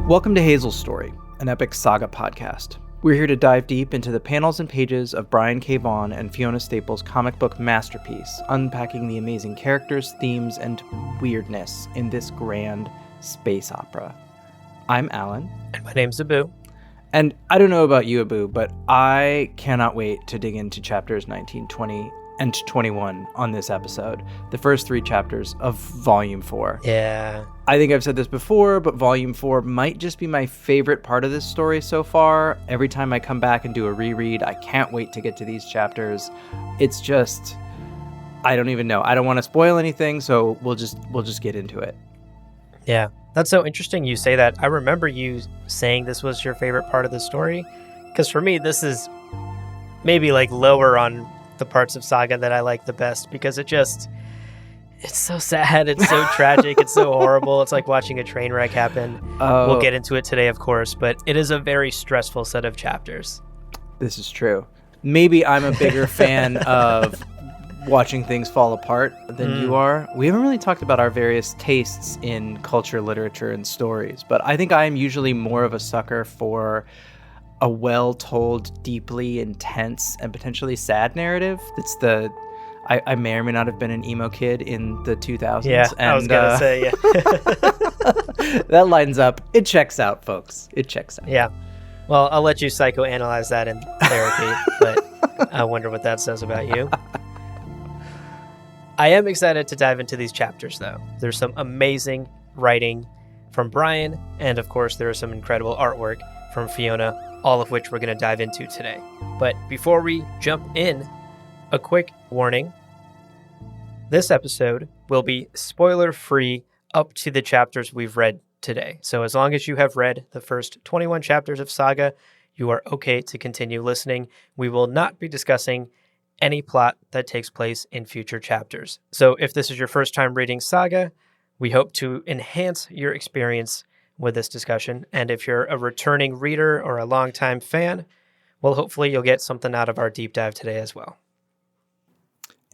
Welcome to Hazel's Story, an epic Saga podcast. We're here to dive deep into the panels and pages of Brian K. Vaughan and Fiona Staples' comic book masterpiece, unpacking the amazing characters, themes, and weirdness in this grand space opera. I'm Alan. And my name's Abu. And I don't know about you, Abu, but I cannot wait to dig into chapters 19, 20, and 21 on this episode. The first three chapters of Volume 4. Yeah. I think I've said this before, but Volume 4 might just be my favorite part of this story so far. Every time I come back and do a reread, I can't wait to get to these chapters. It's just, I don't even know. I don't want to spoil anything, so we'll just get into it. Yeah. That's so interesting you say that. I remember you saying this was your favorite part of the story, because for me, this is maybe like lower on the parts of Saga that I like the best, because it's so sad, it's so tragic, it's so horrible. It's like watching a train wreck happen. We'll get into it today, of course, but it is a very stressful set of chapters. This is true. Maybe I'm a bigger fan of watching things fall apart than you are. We haven't really talked about our various tastes in culture, literature, and stories, but I think I'm usually more of a sucker for a well-told, deeply intense, and potentially sad narrative. It's I may or may not have been an emo kid in the 2000s. Yeah, and, I was going to say, yeah. That lines up. It checks out, folks. It checks out. Yeah. Well, I'll let you psychoanalyze that in therapy, but I wonder what that says about you. I am excited to dive into these chapters, though. There's some amazing writing from Brian, and of course, there is some incredible artwork from Fiona, all of which we're going to dive into today. But before we jump in, a quick warning. This episode will be spoiler-free up to the chapters we've read today. So as long as you have read the first 21 chapters of Saga, you are okay to continue listening. We will not be discussing any plot that takes place in future chapters. So if this is your first time reading Saga, we hope to enhance your experience with this discussion. And if you're a returning reader or a longtime fan, well, hopefully you'll get something out of our deep dive today as well.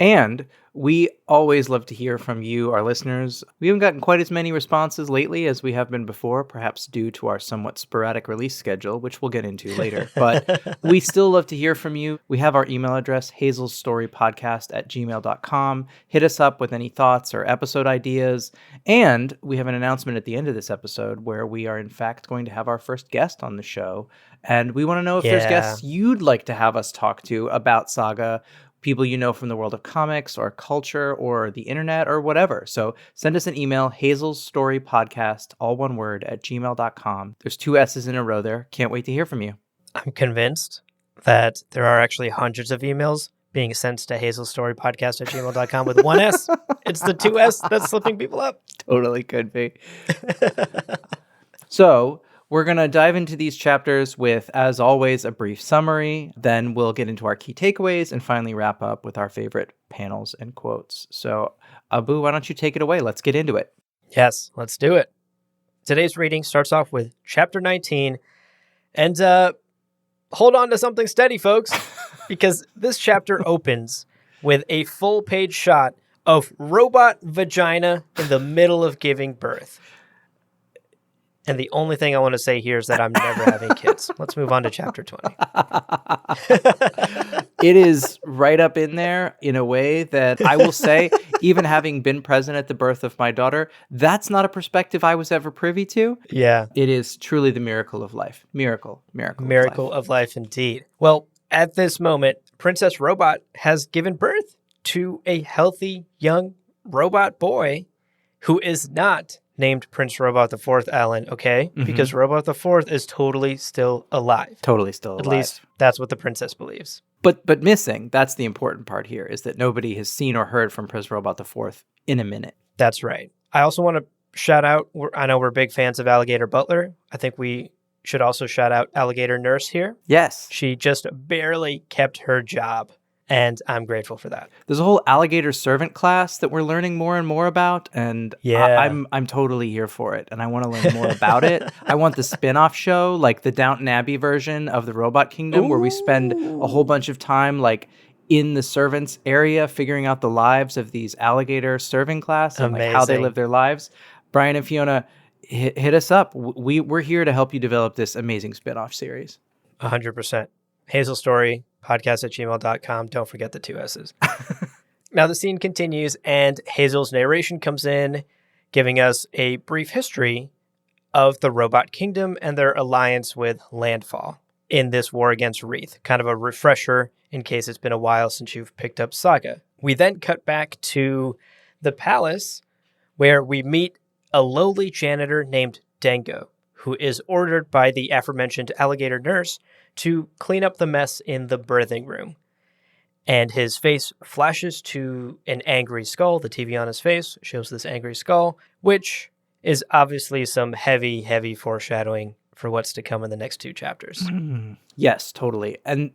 And we always love to hear from you, our listeners. We haven't gotten quite as many responses lately as we have been before, perhaps due to our somewhat sporadic release schedule, which we'll get into later. But we still love to hear from you. We have our email address, hazelsstorypodcast@gmail.com. Hit us up with any thoughts or episode ideas. And we have an announcement at the end of this episode where we are, in fact, going to have our first guest on the show. And we want to know if there's guests you'd like to have us talk to about Saga, people you know from the world of comics or culture or the internet or whatever. So send us an email, hazelsstorypodcast, all one word, @gmail.com. There's 2 S's in a row there. Can't wait to hear from you. I'm convinced that there are actually hundreds of emails being sent to hazelsstorypodcast@gmail.com with 1 S. It's the 2 S that's slipping people up. Totally could be. So we're going to dive into these chapters with, as always, a brief summary. Then we'll get into our key takeaways and finally wrap up with our favorite panels and quotes. So, Abu, why don't you take it away? Let's get into it. Yes, let's do it. Today's reading starts off with chapter 19. And hold on to something steady, folks, because this chapter opens with a full-page shot of robot vagina in the middle of giving birth. And the only thing I want to say here is that I'm never having kids. Let's move on to chapter 20. It is right up in there in a way that I will say, even having been present at the birth of my daughter, that's not a perspective I was ever privy to. Yeah. It is truly the miracle of life. Miracle of life, indeed. Well, at this moment, Princess Robot has given birth to a healthy young robot boy who is not named Prince Robot the Fourth, Alan, okay? Mm-hmm. Because Robot the Fourth is totally still alive. Totally still alive. At least that's what the princess believes. But missing, that's the important part here, is that nobody has seen or heard from Prince Robot the Fourth in a minute. That's right. I also want to shout out, I know we're big fans of Alligator Butler. I think we should also shout out Alligator Nurse here. Yes. She just barely kept her job. And I'm grateful for that. There's a whole alligator servant class that we're learning more and more about, and I'm totally here for it. And I want to learn more about it. I want the spin-off show, like the Downton Abbey version of the Robot Kingdom, where we spend a whole bunch of time like in the servants area figuring out the lives of these alligator serving class and like how they live their lives. Brian and Fiona, hit us up. We're here to help you develop this amazing spinoff series. 100%. Hazel Story, podcast@gmail.com. Don't forget the 2 S's. Now the scene continues, and Hazel's narration comes in, giving us a brief history of the Robot Kingdom and their alliance with Landfall in this war against Wreath. Kind of a refresher in case it's been a while since you've picked up Saga. We then cut back to the palace, where we meet a lowly janitor named Dango, who is ordered by the aforementioned alligator nurse to clean up the mess in the birthing room. And his face flashes to an angry skull. The TV on his face shows this angry skull, which is obviously some heavy, heavy foreshadowing for what's to come in the next 2 chapters. Yes, totally. And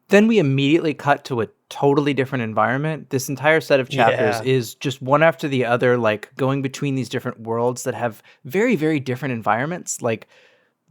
then we immediately cut to a totally different environment. This entire set of chapters is just one after the other, like going between these different worlds that have very, very different environments. Like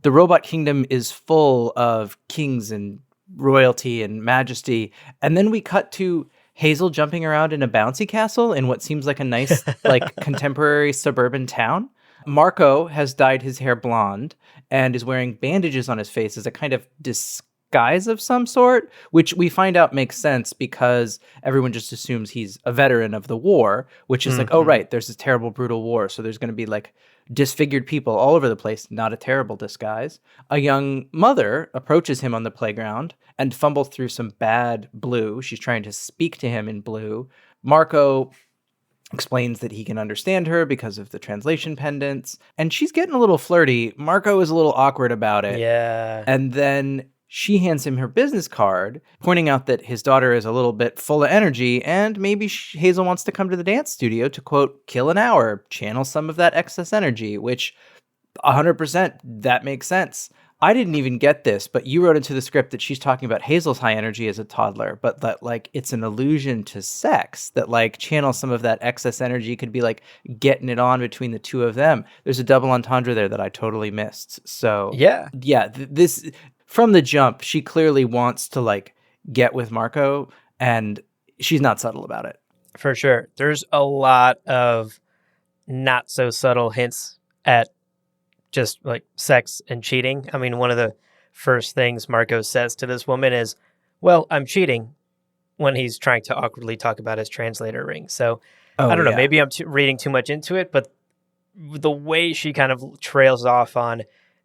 the Robot Kingdom is full of kings and royalty and majesty. And then we cut to Hazel jumping around in a bouncy castle in what seems like a nice, like contemporary suburban town. Marco has dyed his hair blonde and is wearing bandages on his face as a kind of disguise of some sort, which we find out makes sense because everyone just assumes he's a veteran of the war, which is like, oh, right, there's this terrible, brutal war. So there's going to be like disfigured people all over the place, not a terrible disguise. A young mother approaches him on the playground and fumbles through some bad blue. She's trying to speak to him in blue. Marco explains that he can understand her because of the translation pendants, and she's getting a little flirty. Marco is a little awkward about it. Yeah. And then she hands him her business card, pointing out that his daughter is a little bit full of energy, and maybe Hazel wants to come to the dance studio to, quote, kill an hour, channel some of that excess energy, which 100%, that makes sense. I didn't even get this, but you wrote into the script that she's talking about Hazel's high energy as a toddler, but that, like, it's an allusion to sex, that, like, channel some of that excess energy could be, like, getting it on between the two of them. There's a double entendre there that I totally missed. So, this... From the jump, she clearly wants to, like, get with Marco, and she's not subtle about it. For sure. There's a lot of not so subtle hints at just, like, sex and cheating. I mean, one of the first things Marco says to this woman is, well, I'm cheating, when he's trying to awkwardly talk about his translator ring. So, I don't know, maybe I'm reading too much into it, but the way she kind of trails off on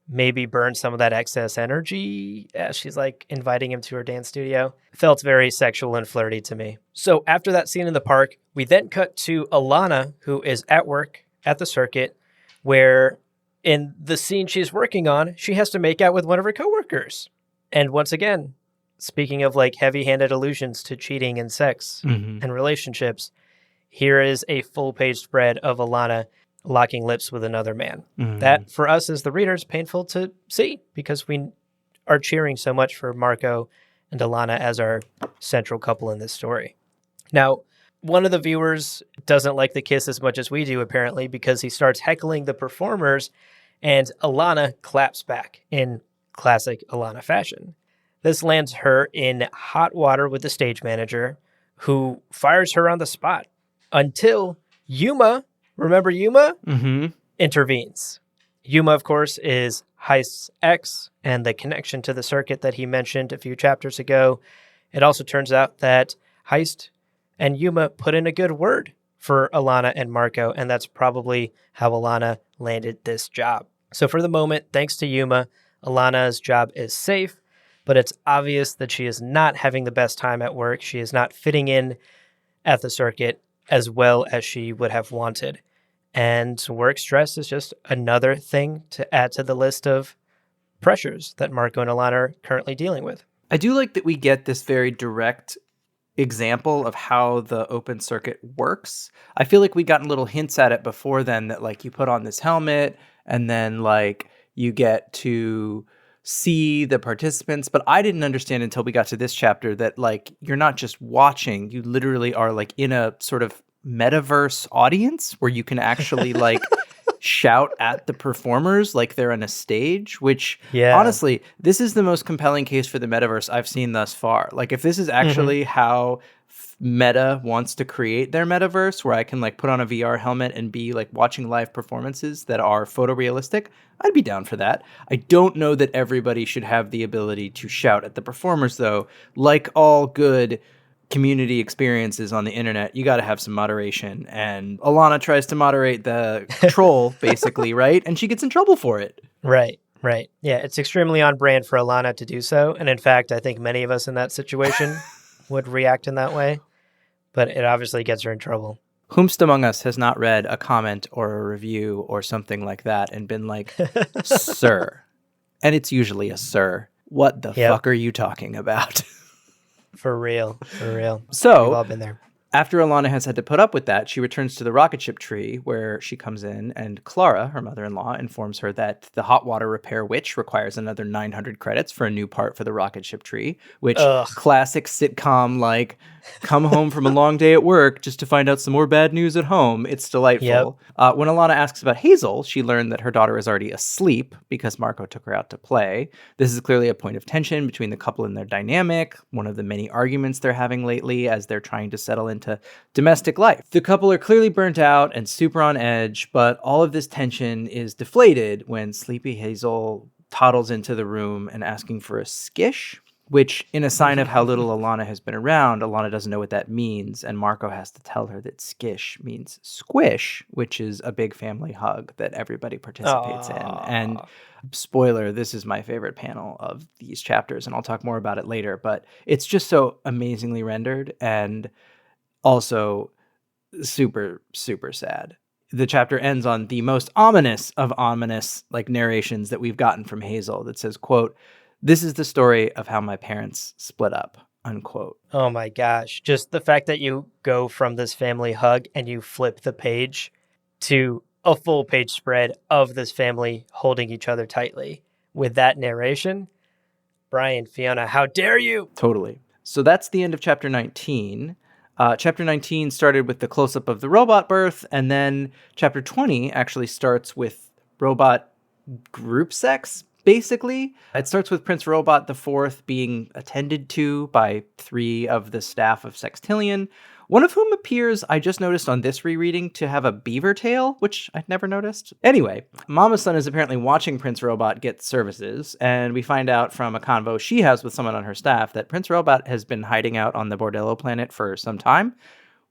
maybe burn some of that excess energy as she's like inviting him to her dance studio felt very sexual and flirty to me. So after that scene in the park, we then cut to Alana, who is at work at the circuit, where in the scene she's working on, she has to make out with one of her coworkers. And once again, speaking of like heavy-handed allusions to cheating and sex and relationships, here is a full-page spread of Alana locking lips with another man. That, for us as the readers, painful to see because we are cheering so much for Marco and Alana as our central couple in this story. Now, one of the viewers doesn't like the kiss as much as we do, apparently, because he starts heckling the performers, and Alana claps back in classic Alana fashion. This lands her in hot water with the stage manager, who fires her on the spot until Yuma, remember Yuma? Intervenes. Yuma, of course, is Heist's ex and the connection to the circuit that he mentioned a few chapters ago. It also turns out that Heist and Yuma put in a good word for Alana and Marco, and that's probably how Alana landed this job. So for the moment, thanks to Yuma, Alana's job is safe, but it's obvious that she is not having the best time at work. She is not fitting in at the circuit as well as she would have wanted. And work stress is just another thing to add to the list of pressures that Marco and Alana are currently dealing with. I do like that we get this very direct example of how the open circuit works. I feel like we'd gotten little hints at it before then, that like you put on this helmet and then like you get to see the participants, but I didn't understand until we got to this chapter that like you're not just watching, you literally are like in a sort of metaverse audience where you can actually like shout at the performers like they're on a stage, which honestly, this is the most compelling case for the metaverse I've seen thus far. Like if this is actually how Meta wants to create their metaverse where I can like put on a VR helmet and be like watching live performances that are photorealistic, I'd be down for that. I don't know that everybody should have the ability to shout at the performers, though. Like all good community experiences on the internet, you got to have some moderation. And Alana tries to moderate the troll, basically, right? And she gets in trouble for it. Right. Yeah, it's extremely on brand for Alana to do so. And in fact, I think many of us in that situation would react in that way. But it obviously gets her in trouble. Whomst among us has not read a comment or a review or something like that and been like, sir. And it's usually a sir. What the fuck are you talking about? For real. So, we've all been there. After Alana has had to put up with that, she returns to the rocket ship tree where she comes in, and Clara, her mother-in-law, informs her that the hot water repair witch requires another 900 credits for a new part for the rocket ship tree, which classic sitcom, like, come home from a long day at work just to find out some more bad news at home. It's delightful. When Alana asks about Hazel, she learned that her daughter is already asleep because Marco took her out to play. This is clearly a point of tension between the couple and their dynamic, one of the many arguments they're having lately as they're trying to settle into domestic life. The couple are clearly burnt out and super on edge, but all of this tension is deflated when sleepy Hazel toddles into the room and asking for a skish, which, in a sign of how little Alana has been around, Alana doesn't know what that means, and Marco has to tell her that skish means squish, which is a big family hug that everybody participates in. And spoiler, this is my favorite panel of these chapters, and I'll talk more about it later, but it's just so amazingly rendered and also super, super sad. The chapter ends on the most ominous of ominous like narrations that we've gotten from Hazel that says, quote, "This is the story of how my parents split up," unquote. Oh my gosh. Just the fact that you go from this family hug and you flip the page to a full page spread of this family holding each other tightly with that narration. Brian, Fiona, how dare you? Totally. So that's the end of chapter 19. Chapter 19 started with the close-up of the robot birth, and then chapter 20 actually starts with robot group sex, basically. It starts with Prince Robot IV being attended to by 3 of the staff of Sextillion, one of whom appears, I just noticed on this rereading, to have a beaver tail, which I'd never noticed. Anyway, Mama's son is apparently watching Prince Robot get services, and we find out from a convo she has with someone on her staff that Prince Robot has been hiding out on the Bordello planet for some time,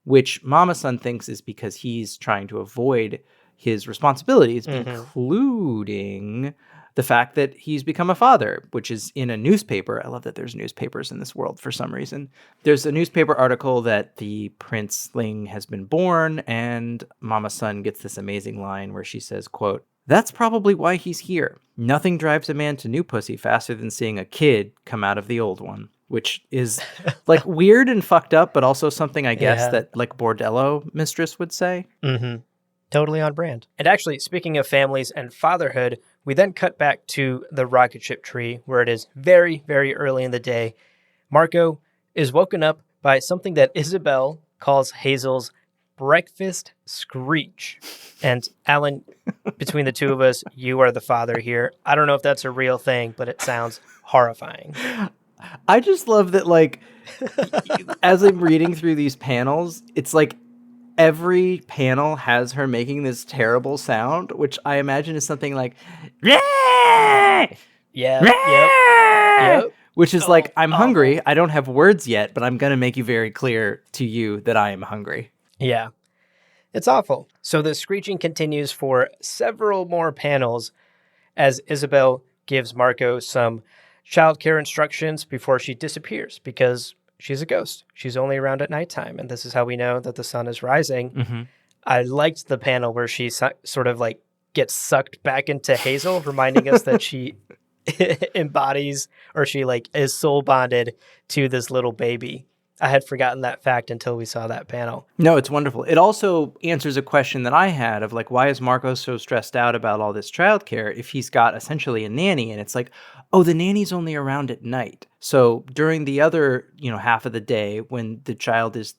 which Mama's son thinks is because he's trying to avoid his responsibilities, including the fact that he's become a father, which is in a newspaper. I love that there's newspapers in this world for some reason. There's a newspaper article that the princeling has been born, and Mama's son gets this amazing line where she says, quote, "That's probably why he's here. Nothing drives a man to new pussy faster than seeing a kid come out of the old one," which is like weird and fucked up, but also something I guess that like Bordello mistress would say. Mm-hmm. Totally on brand. And actually, speaking of families and fatherhood, we then cut back to the rocket ship tree where it is very, very early in the day. Marco is woken up by something that Isabel calls Hazel's breakfast screech. And Alan, between the two of us, you are the father here. I don't know if that's a real thing, but it sounds horrifying. I just love that, like, as I'm reading through these panels, it's like every panel has her making this terrible sound, which I imagine is something like, Yep. Which is like, I'm hungry. I don't have words yet, but I'm going to make you very clear to you that I am hungry. Yeah. It's awful. So the screeching continues for several more panels as Isabel gives Marco some childcare instructions before she disappears because she's a ghost. She's only around at nighttime, and this is how we know that the sun is rising. Mm-hmm. I liked the panel where she sort of like gets sucked back into Hazel, reminding us that she embodies or she like is soul bonded to this little baby. I had forgotten that fact until we saw that panel. No, it's wonderful. It also answers a question that I had of like, why is Marco so stressed out about all this childcare if he's got essentially a nanny? And it's like, oh, the nanny's only around at night. So during the other, half of the day when the child is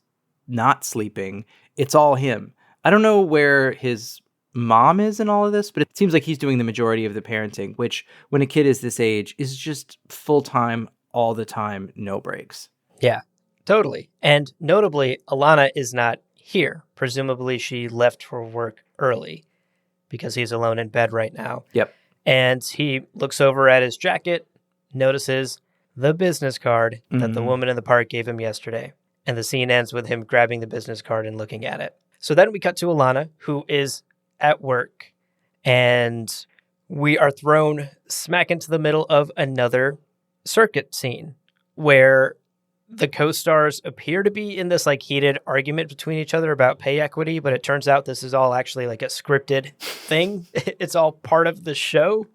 not sleeping, it's all him. I don't know where his mom is in all of this, but it seems like he's doing the majority of the parenting, which when a kid is this age is just full time, all the time, no breaks. Yeah. Totally. And notably, Alana is not here. Presumably, she left for work early because he's alone in bed right now. Yep. And he looks over at his jacket, notices the business card that the woman in the park gave him yesterday. And the scene ends with him grabbing the business card and looking at it. So then we cut to Alana, who is at work. And we are thrown smack into the middle of another circuit scene where the co-stars appear to be in this like heated argument between each other about pay equity, but it turns out this is all actually like a scripted thing. It's all part of the show,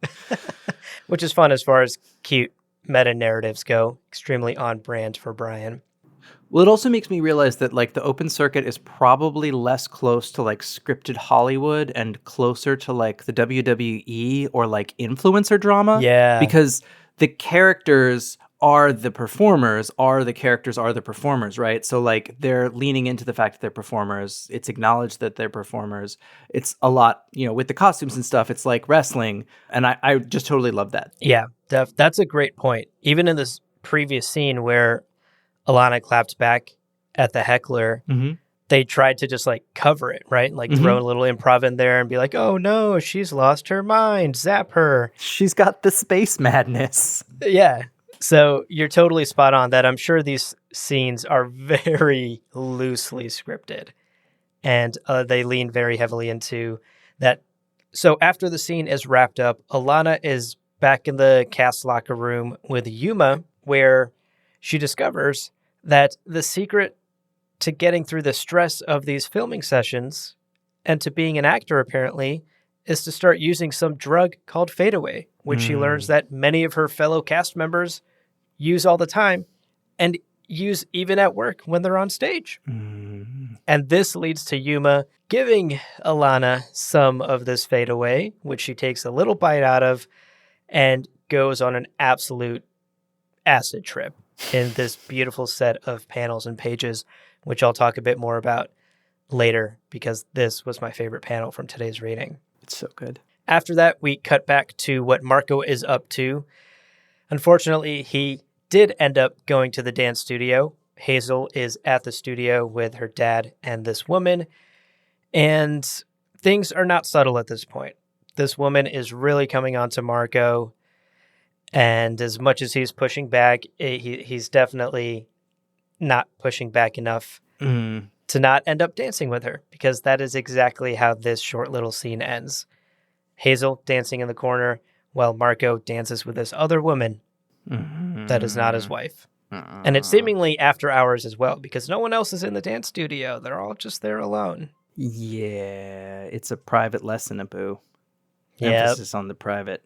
which is fun as far as cute meta narratives go. Extremely on brand for Brian. Well, it also makes me realize that like the open circuit is probably less close to like scripted Hollywood and closer to like the WWE or like influencer drama. Yeah. Because the characters are the performers, right? So like they're leaning into the fact that they're performers. It's acknowledged that they're performers. It's a lot, with the costumes and stuff, it's like wrestling. And I just totally love that. Yeah, that's a great point. Even in this previous scene where Alana clapped back at the heckler, they tried to just like cover it, right? Like throw a little improv in there and be like, oh no, she's lost her mind. Zap her. She's got the space madness. Yeah. So you're totally spot on that. I'm sure these scenes are very loosely scripted and they lean very heavily into that. So after the scene is wrapped up, Alana is back in the cast locker room with Yuma, where she discovers that the secret to getting through the stress of these filming sessions and to being an actor, apparently, is to start using some drug called fadeaway, which she learns that many of her fellow cast members use all the time and use even at work when they're on stage. And this leads to Yuma giving Alana some of this fadeaway, which she takes a little bite out of and goes on an absolute acid trip in this beautiful set of panels and pages, which I'll talk a bit more about later because this was my favorite panel from today's reading. It's so good. After that, we cut back to what Marco is up to. Unfortunately, he did end up going to the dance studio. Hazel is at the studio with her dad and this woman, and things are not subtle at this point. This woman is really coming on to Marco, and as much as he's pushing back, he's definitely not pushing back enough to not end up dancing with her, because that is exactly how this short little scene ends. Hazel dancing in the corner while Marco dances with this other woman that is not his wife. And it's seemingly after hours as well, because no one else is in the dance studio. They're all just there alone. Yeah, it's a private lesson, Abu. Yep. Emphasis on the private.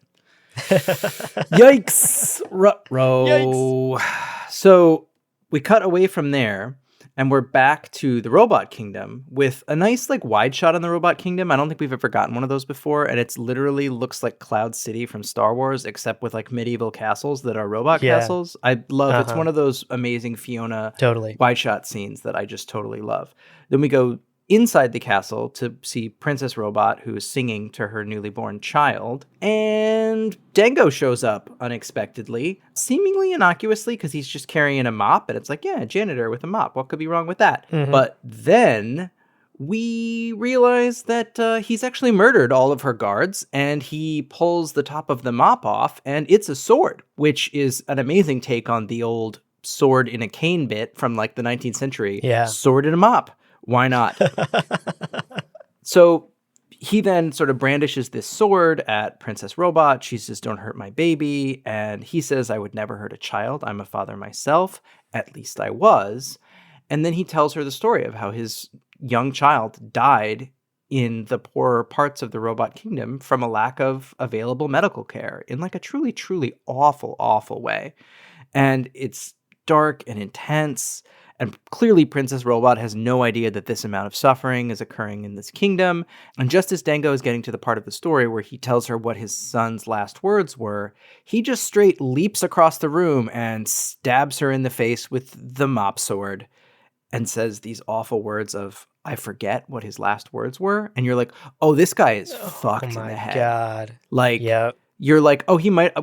Yikes! Ruh-roh. Yikes. So we cut away from there, and we're back to the Robot Kingdom with a nice like wide shot on the Robot Kingdom. I don't think we've ever gotten one of those before, and it's literally looks like Cloud City from Star Wars, except with like medieval castles that are robot castles. I love It's one of those amazing Fiona wide shot scenes that I just totally love. Then we go inside the castle to see Princess Robot, who is singing to her newly born child. And Dango shows up unexpectedly, seemingly innocuously, because he's just carrying a mop. And it's like, yeah, a janitor with a mop. What could be wrong with that? But then we realize that he's actually murdered all of her guards, and he pulls the top of the mop off, and it's a sword, which is an amazing take on the old sword in a cane bit from like the 19th century. Yeah. Sword in a mop. Why not? So he then sort of brandishes this sword at Princess Robot. She says, don't hurt my baby. And he says, I would never hurt a child. I'm a father myself. At least I was. And then he tells her the story of how his young child died in the poorer parts of the Robot Kingdom from a lack of available medical care in like a truly, truly awful, awful way. And it's dark and intense. And clearly Princess Robot has no idea that this amount of suffering is occurring in this kingdom. And just as Dango is getting to the part of the story where he tells her what his son's last words were, he just straight leaps across the room and stabs her in the face with the mop-sword and says these awful words of, I forget what his last words were. And you're like, oh, this guy is fucked in the head. Oh my God. Like, you're like, oh, he might...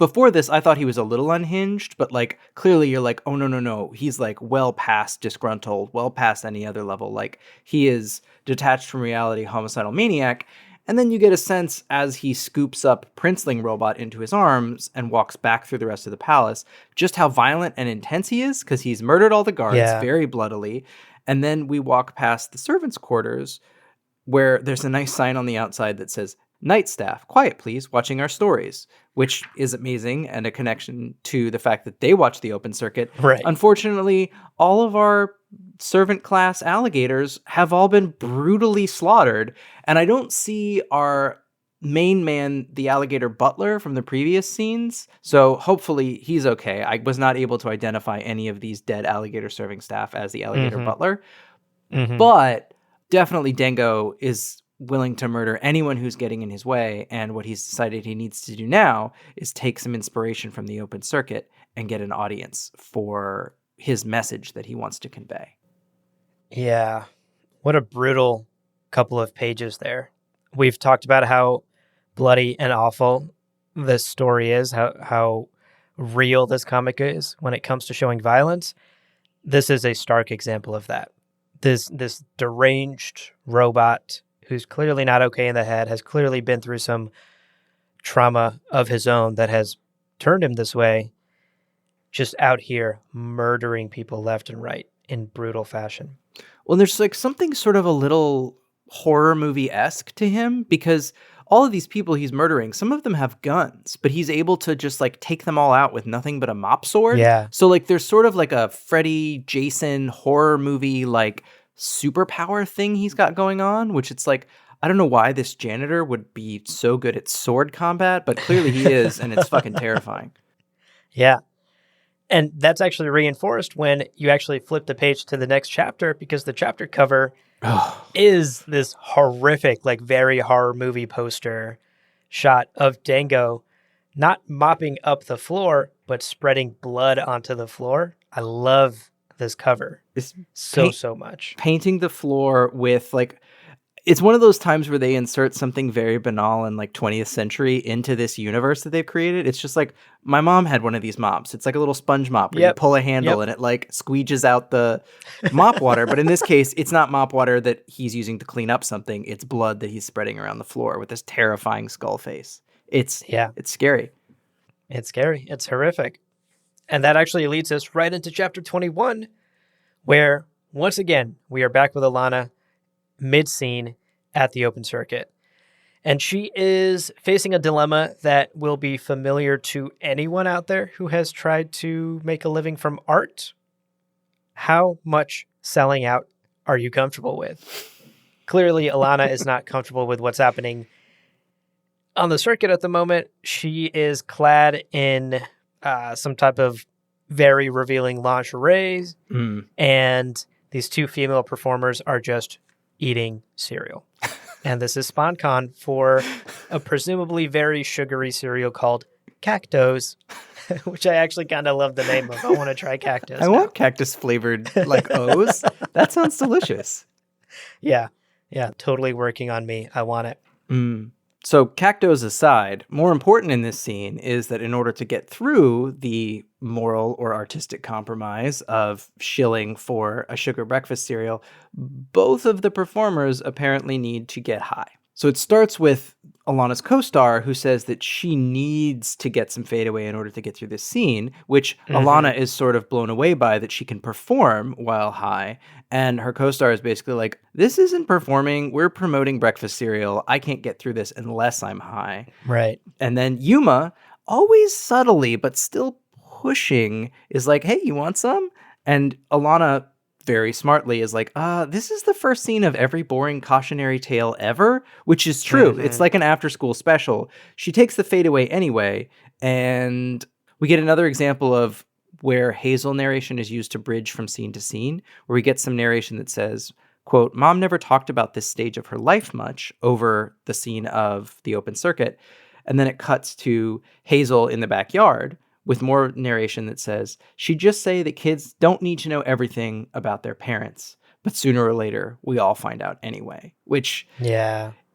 before this, I thought he was a little unhinged, but like clearly you're like, oh no. He's like well past disgruntled, well past any other level. Like he is detached from reality, homicidal maniac. And then you get a sense as he scoops up Princeling Robot into his arms and walks back through the rest of the palace, just how violent and intense he is, because he's murdered all the guards very bloodily. And then we walk past the servants' quarters where there's a nice sign on the outside that says, "Night staff, quiet please, watching our stories," which is amazing and a connection to the fact that they watch the open circuit. Right. Unfortunately, all of our servant class alligators have all been brutally slaughtered, and I don't see our main man, the alligator butler from the previous scenes, so hopefully he's okay. I was not able to identify any of these dead alligator serving staff as the alligator butler, but definitely Dango is willing to murder anyone who's getting in his way, and what he's decided he needs to do now is take some inspiration from the open circuit and get an audience for his message that he wants to convey. Yeah. What a brutal couple of pages there. We've talked about how bloody and awful this story is, how real this comic is when it comes to showing violence. This is a stark example of that. This deranged robot who's clearly not okay in the head, has clearly been through some trauma of his own that has turned him this way, just out here murdering people left and right in brutal fashion. Well, there's like something sort of a little horror movie-esque to him, because all of these people he's murdering, some of them have guns, but he's able to just like take them all out with nothing but a mop-sword. Yeah. So like there's sort of like a Freddy, Jason horror movie like superpower thing he's got going on, which it's like, I don't know why this janitor would be so good at sword combat, but clearly he is, and it's fucking terrifying. Yeah. And that's actually reinforced when you actually flip the page to the next chapter, because the chapter cover is this horrific, like very horror movie poster shot of Dango not mopping up the floor, but spreading blood onto the floor. I love this cover so much. Painting the floor with like, it's one of those times where they insert something very banal and like 20th century into this universe that they've created. It's just like, my mom had one of these mops. It's like a little sponge mop where you pull a handle and it like squeeges out the mop water. But in this case, it's not mop water that he's using to clean up something. It's blood that he's spreading around the floor with this terrifying skull face. It's scary. It's scary. It's horrific. And that actually leads us right into chapter 21, where once again, we are back with Alana mid-scene at the open circuit. And she is facing a dilemma that will be familiar to anyone out there who has tried to make a living from art. How much selling out are you comfortable with? Clearly, Alana is not comfortable with what's happening on the circuit at the moment. She is clad in some type of very revealing lingerie, and these two female performers are just eating cereal. And this is SpawnCon for a presumably very sugary cereal called Cactos, which I actually kind of love the name of. I want to try Cactus. I want cactus flavored like O's. That sounds delicious. Yeah, totally working on me. I want it. So cactos aside, more important in this scene is that in order to get through the moral or artistic compromise of shilling for a sugar breakfast cereal, both of the performers apparently need to get high. So it starts with Alana's co-star, who says that she needs to get some fadeaway in order to get through this scene, which Alana is sort of blown away by, that she can perform while high. And her co-star is basically like, this isn't performing. We're promoting breakfast cereal. I can't get through this unless I'm high. Right. And then Yuma, always subtly, but still pushing, is like, hey, you want some? And Alana very smartly is like, this is the first scene of every boring cautionary tale ever, which is true. It's like an after-school special. She takes the fadeaway anyway, and we get another example of where Hazel narration is used to bridge from scene to scene, where we get some narration that says, quote, "Mom never talked about this stage of her life much," over the scene of the open circuit. And then it cuts to Hazel in the backyard with more narration that says, "She'd just say that kids don't need to know everything about their parents, but sooner or later, we all find out anyway," which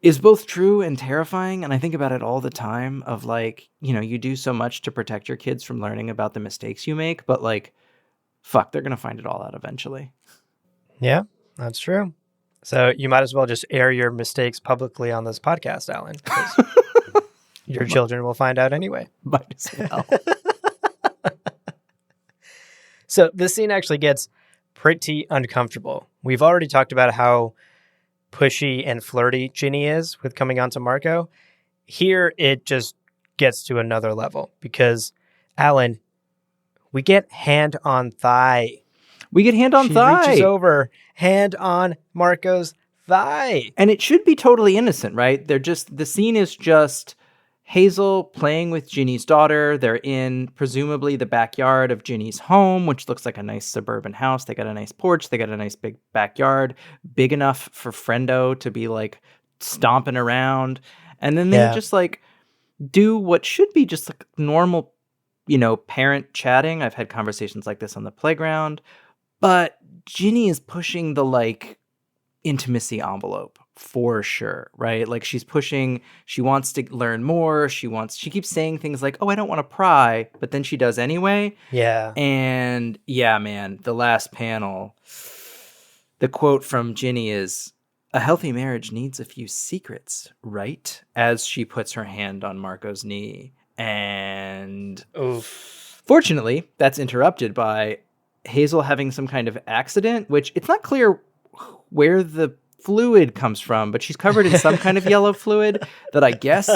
is both true and terrifying. And I think about it all the time of like, you do so much to protect your kids from learning about the mistakes you make, but like, fuck, they're going to find it all out eventually. Yeah, that's true. So you might as well just air your mistakes publicly on this podcast, Alan. Your children will find out anyway. Might as well. So this scene actually gets pretty uncomfortable. We've already talked about how pushy and flirty Ginny is with coming on to Marco. Here, it just gets to another level because, Alan, we get hand on thigh. We get hand on thigh. She reaches over, hand on Marco's thigh. And it should be totally innocent, right? The scene is just Hazel playing with Ginny's daughter. They're in presumably the backyard of Ginny's home, which looks like a nice suburban house. They got a nice porch. They got a nice big backyard, big enough for Friendo to be like stomping around. And then they just like do what should be just like normal, parent chatting. I've had conversations like this on the playground, but Ginny is pushing the like intimacy envelope for sure, right? Like she wants to learn more. She keeps saying things like, oh, I don't want to pry, but then she does anyway. Yeah. And yeah, man, the last panel, the quote from Ginny is, a healthy marriage needs a few secrets, right? As she puts her hand on Marco's knee. And fortunately, that's interrupted by Hazel having some kind of accident, which it's not clear where the fluid comes from, but she's covered in some kind of yellow fluid that I guess...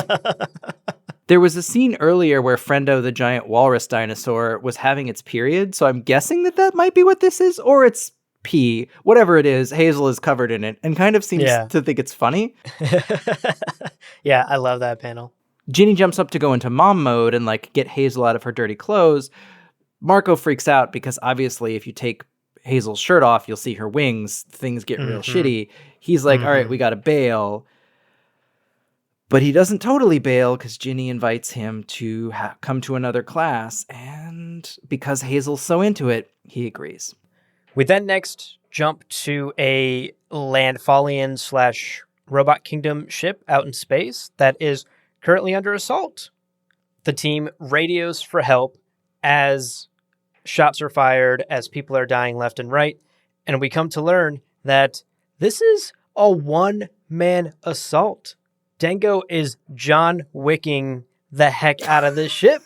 There was a scene earlier where Friendo, the giant walrus dinosaur, was having its period, so I'm guessing that might be what this is, or it's pee. Whatever it is, Hazel is covered in it and kind of seems to think it's funny. Yeah, I love that panel. Ginny jumps up to go into mom mode and like get Hazel out of her dirty clothes. Marco freaks out because obviously if you take Hazel's shirt off, you'll see her wings. Things get real shitty. He's like, all right, we got to bail. But he doesn't totally bail because Ginny invites him to come to another class. And because Hazel's so into it, he agrees. We then next jump to a Landfallian / Robot Kingdom ship out in space that is currently under assault. The team radios for help as shots are fired, as people are dying left and right. And we come to learn that this is a one-man assault. Dango is John Wicking the heck out of this ship.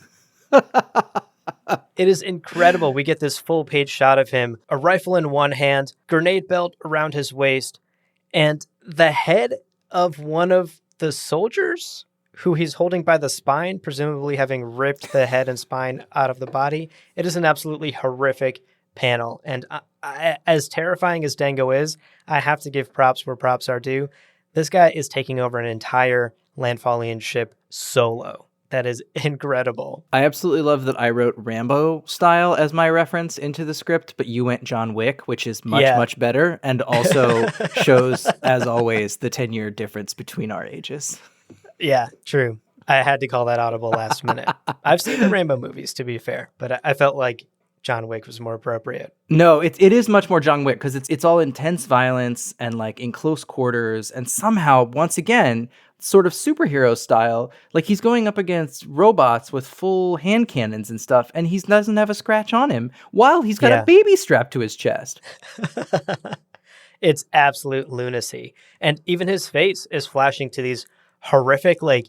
It is incredible. We get this full page shot of him, a rifle in one hand, grenade belt around his waist, and the head of one of the soldiers who he's holding by the spine, presumably having ripped the head and spine out of the body. It is an absolutely horrific panel. And as terrifying as Dango is, I have to give props where props are due. This guy is taking over an entire Landfallian ship solo. That is incredible. I absolutely love that I wrote Rambo style as my reference into the script, but you went John Wick, which is much better, and also shows, as always, the 10-year difference between our ages. Yeah, true. I had to call that audible last minute. I've seen the Rambo movies, to be fair, but I felt like John Wick was more appropriate. No, it is much more John Wick because it's all intense violence and like in close quarters, and somehow once again sort of superhero style, like he's going up against robots with full hand cannons and stuff, and he doesn't have a scratch on him while he's got a baby strapped to his chest. It's absolute lunacy, and even his face is flashing to these horrific like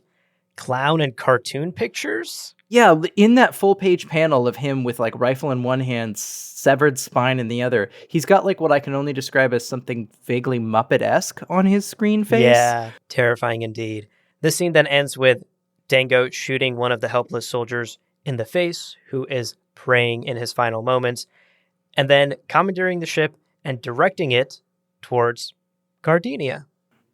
clown and cartoon pictures. Yeah, in that full page panel of him with like rifle in one hand, severed spine in the other, he's got like what I can only describe as something vaguely Muppet-esque on his screen face. Yeah, terrifying indeed. This scene then ends with Dango shooting one of the helpless soldiers in the face, who is praying in his final moments, and then commandeering the ship and directing it towards Gardenia.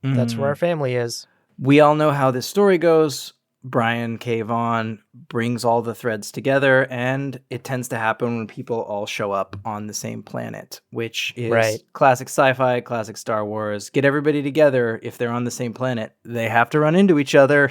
That's where our family is. We all know how this story goes. Brian K. Vaughan brings all the threads together, and it tends to happen when people all show up on the same planet, which is classic sci-fi, classic Star Wars. Get everybody together. If they're on the same planet, they have to run into each other.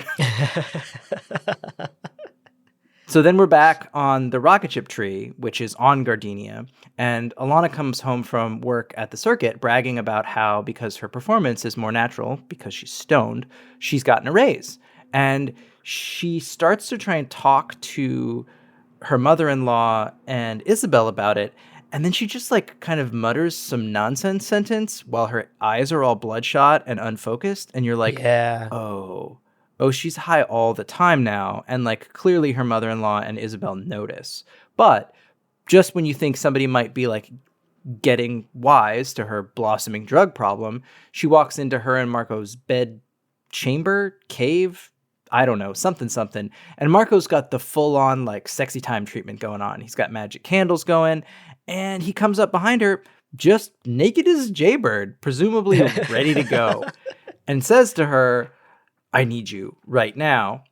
So then we're back on the rocket ship tree, which is on Gardenia, and Alana comes home from work at the circuit bragging about how, because her performance is more natural, because she's stoned, she's gotten a raise. And she starts to try and talk to her mother-in-law and Isabel about it, and then she just like kind of mutters some nonsense sentence while her eyes are all bloodshot and unfocused, and you're like, Yeah. Oh, she's high all the time now. And like clearly her mother-in-law and Isabel notice. But just when you think somebody might be like getting wise to her blossoming drug problem, she walks into her and Marco's bed chamber, cave, I don't know, something. And Marco's got the full-on like sexy time treatment going on. He's got magic candles going, and he comes up behind her just naked as a jaybird, presumably ready to go, and says to her, I need you right now.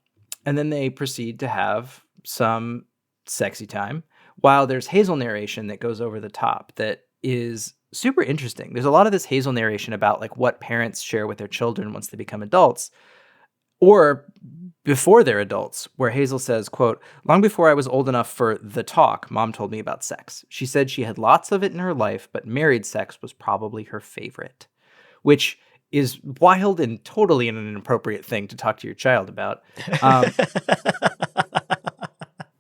And then they proceed to have some sexy time while there's Hazel narration that goes over the top that is super interesting. There's a lot of this Hazel narration about like what parents share with their children once they become adults or before they're adults, where Hazel says, quote, long before I was old enough for the talk, Mom told me about sex. She said she had lots of it in her life, but married sex was probably her favorite, which is wild and totally an inappropriate thing to talk to your child about.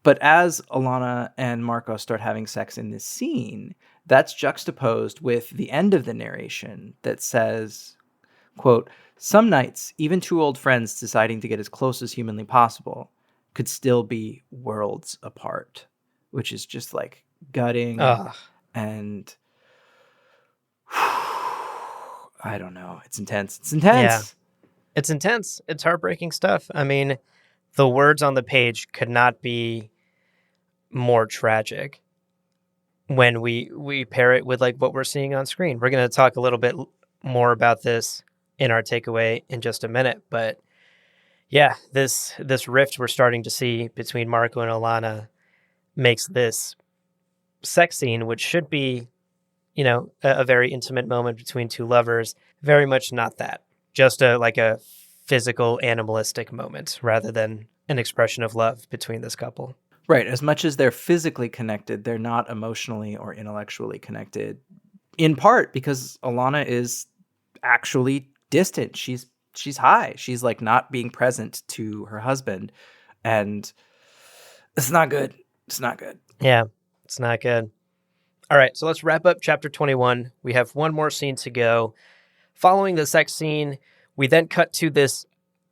But as Alana and Marco start having sex in this scene, that's juxtaposed with the end of the narration that says, quote, some nights, even two old friends deciding to get as close as humanly possible could still be worlds apart, which is just like gutting and I don't know. It's intense. Yeah. It's intense. It's heartbreaking stuff. I mean, the words on the page could not be more tragic when we pair it with like what we're seeing on screen. We're going to talk a little bit more about this in our takeaway in just a minute, but yeah, this rift we're starting to see between Marco and Alana makes this sex scene, which should be, you know, a very intimate moment between two lovers, very much not that. Just a physical, animalistic moment rather than an expression of love between this couple. Right. As much as they're physically connected, they're not emotionally or intellectually connected, in part because Alana is actually distant. She's high. She's like not being present to her husband. And it's not good. It's not good. Yeah, it's not good. All right, so let's wrap up chapter 21. We have one more scene to go. Following the sex scene, we then cut to this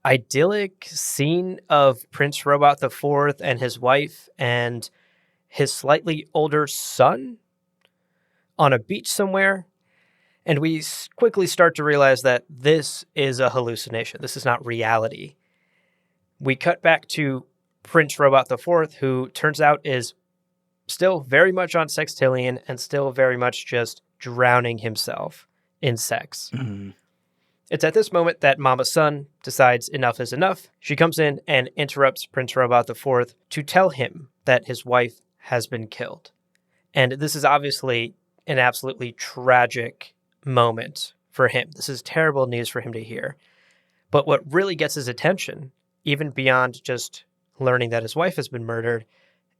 idyllic scene of Prince Robot IV and his wife and his slightly older son on a beach somewhere. And we quickly start to realize that this is a hallucination. This is not reality. We cut back to Prince Robot IV, who turns out is still very much on sextillion and still very much just drowning himself in sex. Mm-hmm. It's at this moment that Mama Sun decides enough is enough. She comes in and interrupts Prince Robot IV to tell him that his wife has been killed. And this is obviously an absolutely tragic moment for him. This is terrible news for him to hear. But what really gets his attention, even beyond just learning that his wife has been murdered,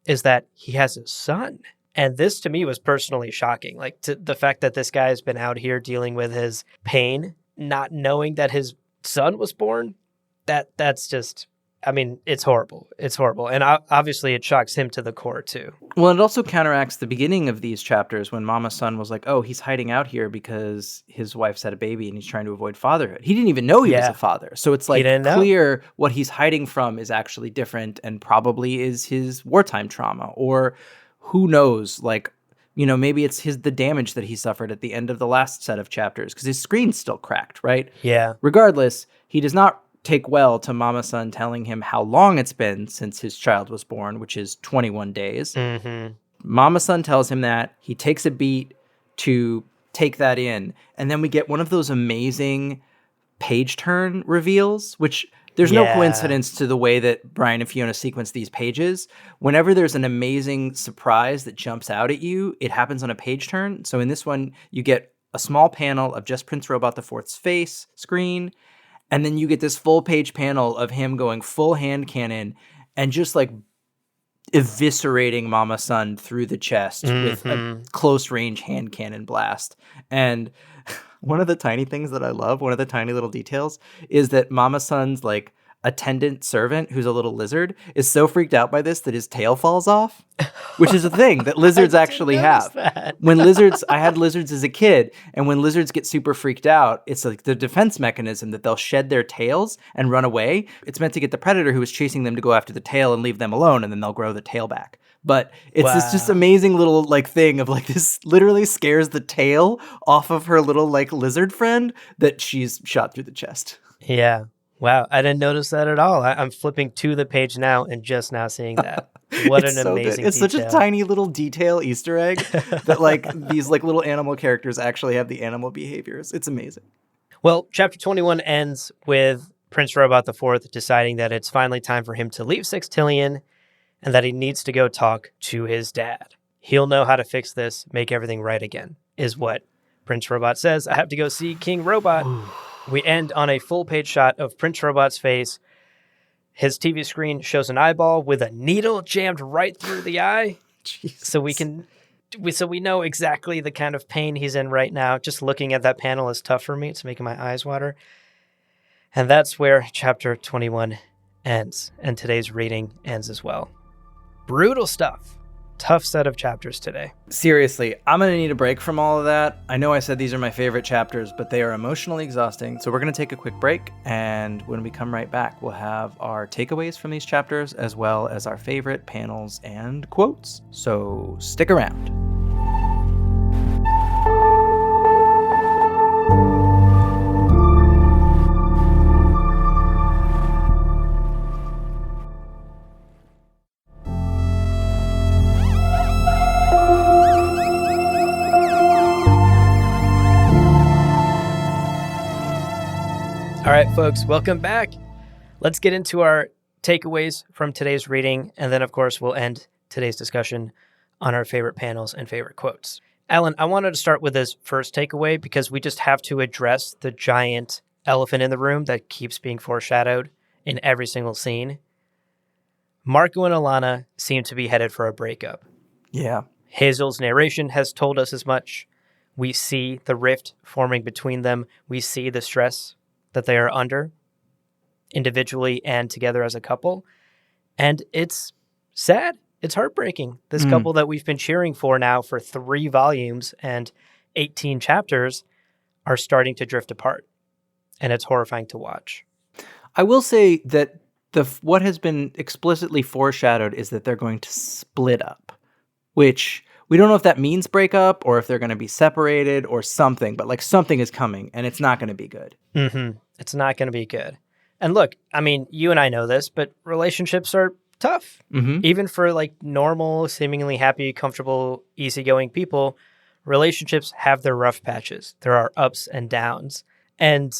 is that he has a son. And this to me was personally shocking. Like the fact that this guy has been out here dealing with his pain, not knowing that his son was born, that's just, I mean, it's horrible. It's horrible. And obviously it shocks him to the core too. Well, it also counteracts the beginning of these chapters when Mama Sun was like, oh, he's hiding out here because his wife's had a baby and he's trying to avoid fatherhood. He didn't even know he was a father. So it's like clear what he's hiding from is actually different and probably is his wartime trauma, or who knows, like, you know, maybe it's the damage that he suffered at the end of the last set of chapters because his screen's still cracked, right? Yeah. Regardless, he does not take well to Mama Sun telling him how long it's been since his child was born, which is 21 days. Mm-hmm. Mama Sun tells him that. He takes a beat to take that in. And then we get one of those amazing page turn reveals, which there's no coincidence to the way that Brian and Fiona sequence these pages. Whenever there's an amazing surprise that jumps out at you, it happens on a page turn. So in this one, you get a small panel of just Prince Robot IV's face screen, and then you get this full page panel of him going full hand cannon and just like eviscerating Mama Sun through the chest with a close range hand cannon blast. And one of the tiny things that I love, one of the tiny little details, is that Mama Sun's like attendant servant, who's a little lizard, is so freaked out by this that his tail falls off, which is a thing that lizards actually have. When lizards, I had lizards as a kid, and when lizards get super freaked out, it's like the defense mechanism that they'll shed their tails and run away. It's meant to get the predator who is chasing them to go after the tail and leave them alone, and then they'll grow the tail back. But it's this just amazing little like thing of like this literally scares the tail off of her little like lizard friend that she's shot through the chest. Yeah. Wow. I didn't notice that at all. I'm flipping to the page now and just now seeing that. What an amazing detail. It's such a tiny little detail Easter egg that like these like little animal characters actually have the animal behaviors. It's amazing. Well, chapter 21 ends with Prince Robot IV deciding that it's finally time for him to leave Sextillion and that he needs to go talk to his dad. He'll know how to fix this, make everything right again, is what Prince Robot says. I have to go see King Robot. We end on a full-page shot of Prince Robot's face. His TV screen shows an eyeball with a needle jammed right through the eye. Jesus. So we know exactly the kind of pain he's in right now. Just looking at that panel is tough for me. It's making my eyes water. And that's where chapter 21 ends. And today's reading ends as well. Brutal stuff. Tough set of chapters today. Seriously, I'm going to need a break from all of that. I know I said these are my favorite chapters, but they are emotionally exhausting. So we're going to take a quick break. And when we come right back, we'll have our takeaways from these chapters, as well as our favorite panels and quotes. So stick around. All right, folks, welcome back. Let's get into our takeaways from today's reading, and then, of course, we'll end today's discussion on our favorite panels and favorite quotes. Alan, I wanted to start with this first takeaway because we just have to address the giant elephant in the room that keeps being foreshadowed in every single scene. Marco and Alana seem to be headed for a breakup. Yeah. Hazel's narration has told us as much. We see the rift forming between them. We see the stress that they are under individually and together as a couple. And it's sad. It's heartbreaking. This couple that we've been cheering for now for 3 volumes and 18 chapters are starting to drift apart. And it's horrifying to watch. I will say that what has been explicitly foreshadowed is that they're going to split up, which we don't know if that means break up or if they're going to be separated or something, but like something is coming and it's not going to be good. Mm-hmm. It's not going to be good. And look, I mean, you and I know this, but relationships are tough. Mm-hmm. Even for like normal, seemingly happy, comfortable, easygoing people, relationships have their rough patches. There are ups and downs. And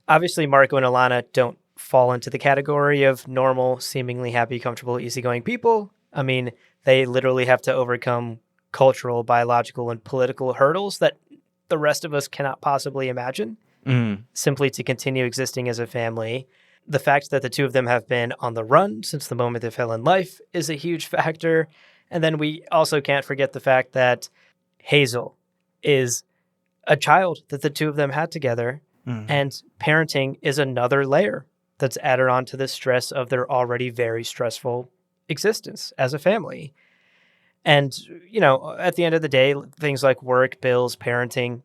obviously Marco and Alana don't fall into the category of normal, seemingly happy, comfortable, easygoing people. I mean, they literally have to overcome cultural, biological, and political hurdles that the rest of us cannot possibly imagine. Simply to continue existing as a family. The fact that the two of them have been on the run since the moment they fell in life is a huge factor. And then we also can't forget the fact that Hazel is a child that the two of them had together. And parenting is another layer that's added on to the stress of their already very stressful existence as a family. And, you know, at the end of the day, things like work, bills, parenting,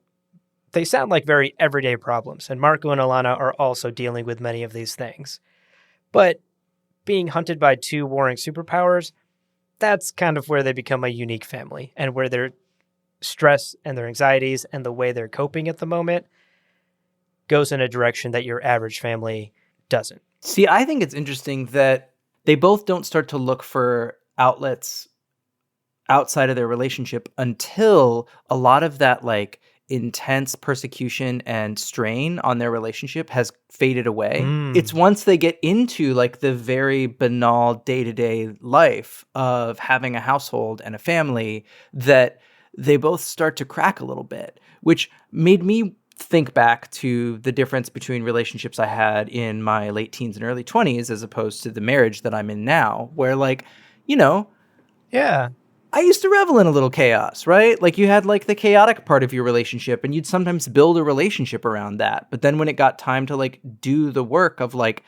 they sound like very everyday problems, and Marco and Alana are also dealing with many of these things. But being hunted by 2 warring superpowers, that's kind of where they become a unique family, and where their stress and their anxieties and the way they're coping at the moment goes in a direction that your average family doesn't. See, I think it's interesting that they both don't start to look for outlets outside of their relationship until a lot of that, like, intense persecution and strain on their relationship has faded away. It's once they get into like the very banal day-to-day life of having a household and a family that they both start to crack a little bit, which made me think back to the difference between relationships I had in my late teens and early 20s as opposed to the marriage that I'm in now, where like, you know, Yeah. I used to revel in a little chaos, right? Like you had like the chaotic part of your relationship and you'd sometimes build a relationship around that. But then when it got time to like do the work of like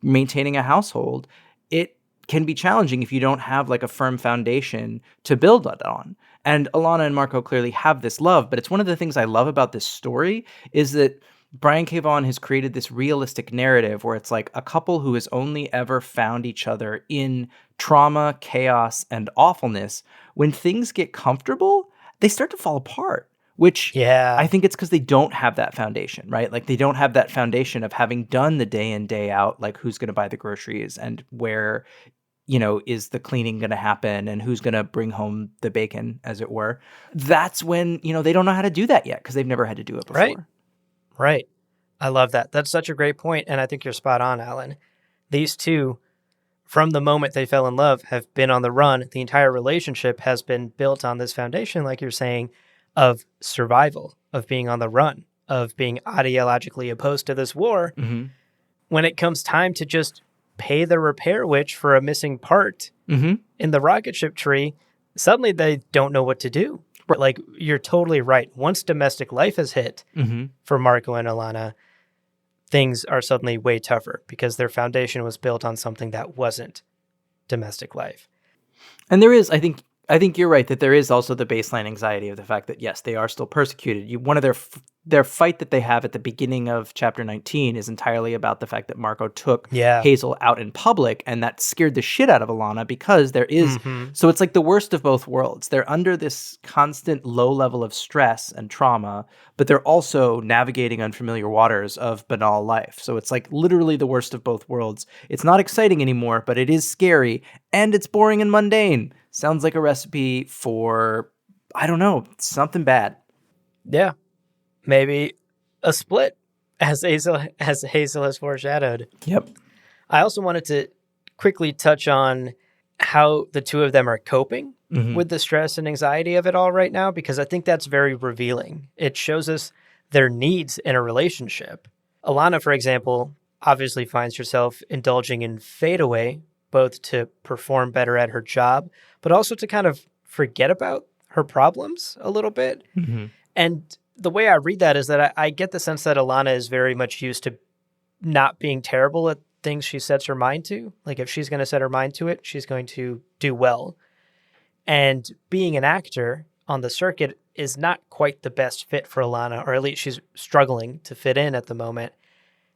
maintaining a household, it can be challenging if you don't have like a firm foundation to build it on. And Alana and Marco clearly have this love, but it's one of the things I love about this story is that Brian K. Vaughan has created this realistic narrative where it's like a couple who has only ever found each other in trauma, chaos, and awfulness. When things get comfortable, they start to fall apart, which I think it's because they don't have that foundation, right? Like they don't have that foundation of having done the day in, day out, like who's going to buy the groceries and where, is the cleaning going to happen and who's going to bring home the bacon, as it were. That's when, they don't know how to do that yet because they've never had to do it before. Right. I love that. That's such a great point, and I think you're spot on, Alan. These two, from the moment they fell in love, have been on the run. The entire relationship has been built on this foundation, like you're saying, of survival, of being on the run, of being ideologically opposed to this war. Mm-hmm. When it comes time to just pay the repair witch for a missing part in the rocket ship tree, suddenly they don't know what to do. But like, you're totally right. Once domestic life is hit for Marco and Alana, things are suddenly way tougher because their foundation was built on something that wasn't domestic life. And there is, I think you're right that there is also the baseline anxiety of the fact that, yes, they are still persecuted. One of their fight that they have at the beginning of chapter 19 is entirely about the fact that Marco took Hazel out in public, and that scared the shit out of Alana because there is, so it's like the worst of both worlds. They're under this constant low level of stress and trauma, but they're also navigating unfamiliar waters of banal life. So it's like literally the worst of both worlds. It's not exciting anymore, but it is scary, and it's boring and mundane. Sounds like a recipe for, I don't know, something bad. Yeah. Maybe a split, as Hazel has foreshadowed. Yep. I also wanted to quickly touch on how the two of them are coping with the stress and anxiety of it all right now, because I think that's very revealing. It shows us their needs in a relationship. Alana, for example, obviously finds herself indulging in fadeaway, both to perform better at her job, but also to kind of forget about her problems a little bit. And the way I read that is that I get the sense that Alana is very much used to not being terrible at things she sets her mind to. Like if she's going to set her mind to it, she's going to do well. And being an actor on the circuit is not quite the best fit for Alana, or at least she's struggling to fit in at the moment.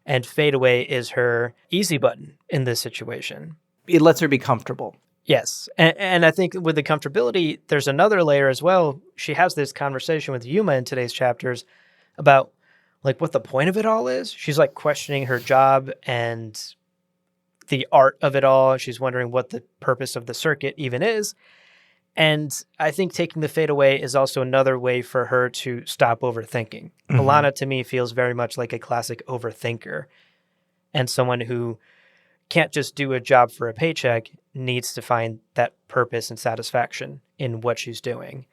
And fadeaway is her easy button in this situation. It lets her be comfortable. Yes. And I think with the comfortability, there's another layer as well. She has this conversation with Yuma in today's chapters about like what the point of it all is. She's like questioning her job and the art of it all. She's wondering what the purpose of the circuit even is. And I think taking the fade away is also another way for her to stop overthinking. Alana, to me, feels very much like a classic overthinker and someone who can't just do a job for a paycheck, needs to find that purpose and satisfaction in what she's doing.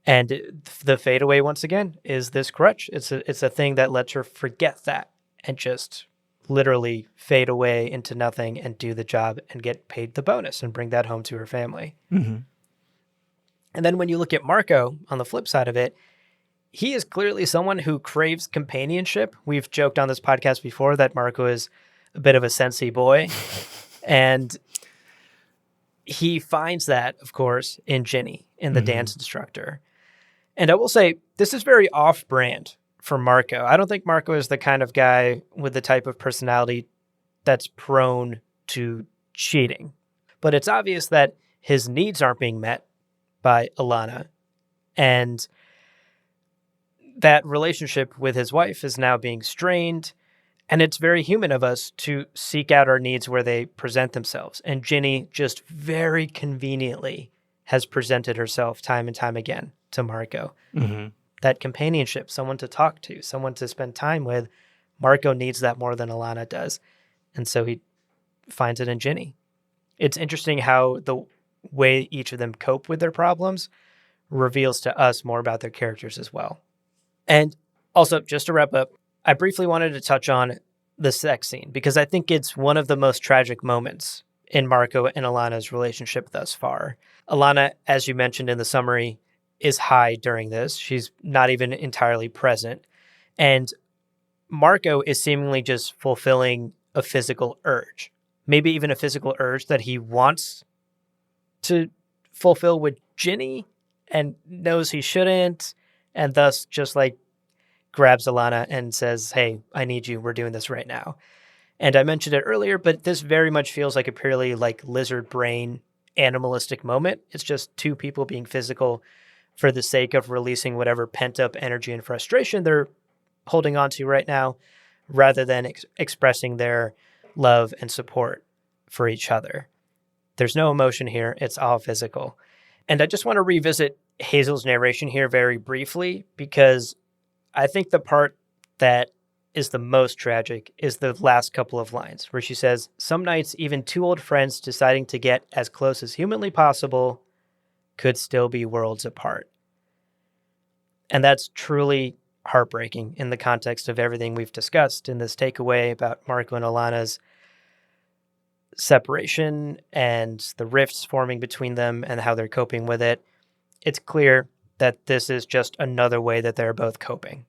And the fadeaway, once again, is this crutch. It's a thing that lets her forget that and just literally fade away into nothing and do the job and get paid the bonus and bring that home to her family. And then when you look at Marco, on the flip side of it, he is clearly someone who craves companionship. We've joked on this podcast before that Marco is a bit of a sensey boy. And he finds that, of course, in Ginny, in the dance instructor. And I will say, this is very off-brand for Marco. I don't think Marco is the kind of guy with the type of personality that's prone to cheating. But it's obvious that his needs aren't being met by Alana. And that relationship with his wife is now being strained. And it's very human of us to seek out our needs where they present themselves. And Ginny just very conveniently has presented herself time and time again to Marco. That companionship, someone to talk to, someone to spend time with. Marco needs that more than Alana does. And so he finds it in Ginny. It's interesting how the way each of them cope with their problems reveals to us more about their characters as well. And also, just to wrap up, I briefly wanted to touch on the sex scene because I think it's one of the most tragic moments in Marco and Alana's relationship thus far. Alana, as you mentioned in the summary, is high during this. She's not even entirely present. And Marco is seemingly just fulfilling a physical urge, maybe even a physical urge that he wants to fulfill with Ginny and knows he shouldn't, and thus just like grabs Alana and says, hey, I need you. We're doing this right now. And I mentioned it earlier, but this very much feels like a purely like lizard brain animalistic moment. It's just two people being physical for the sake of releasing whatever pent up energy and frustration they're holding on to right now, rather than expressing their love and support for each other. There's no emotion here. It's all physical. And I just want to revisit Hazel's narration here very briefly, because I think the part that is the most tragic is the last couple of lines where she says, some nights even two old friends deciding to get as close as humanly possible could still be worlds apart. And that's truly heartbreaking in the context of everything we've discussed in this takeaway about Marco and Alana's separation and the rifts forming between them and how they're coping with it. It's clear that this is just another way that they're both coping.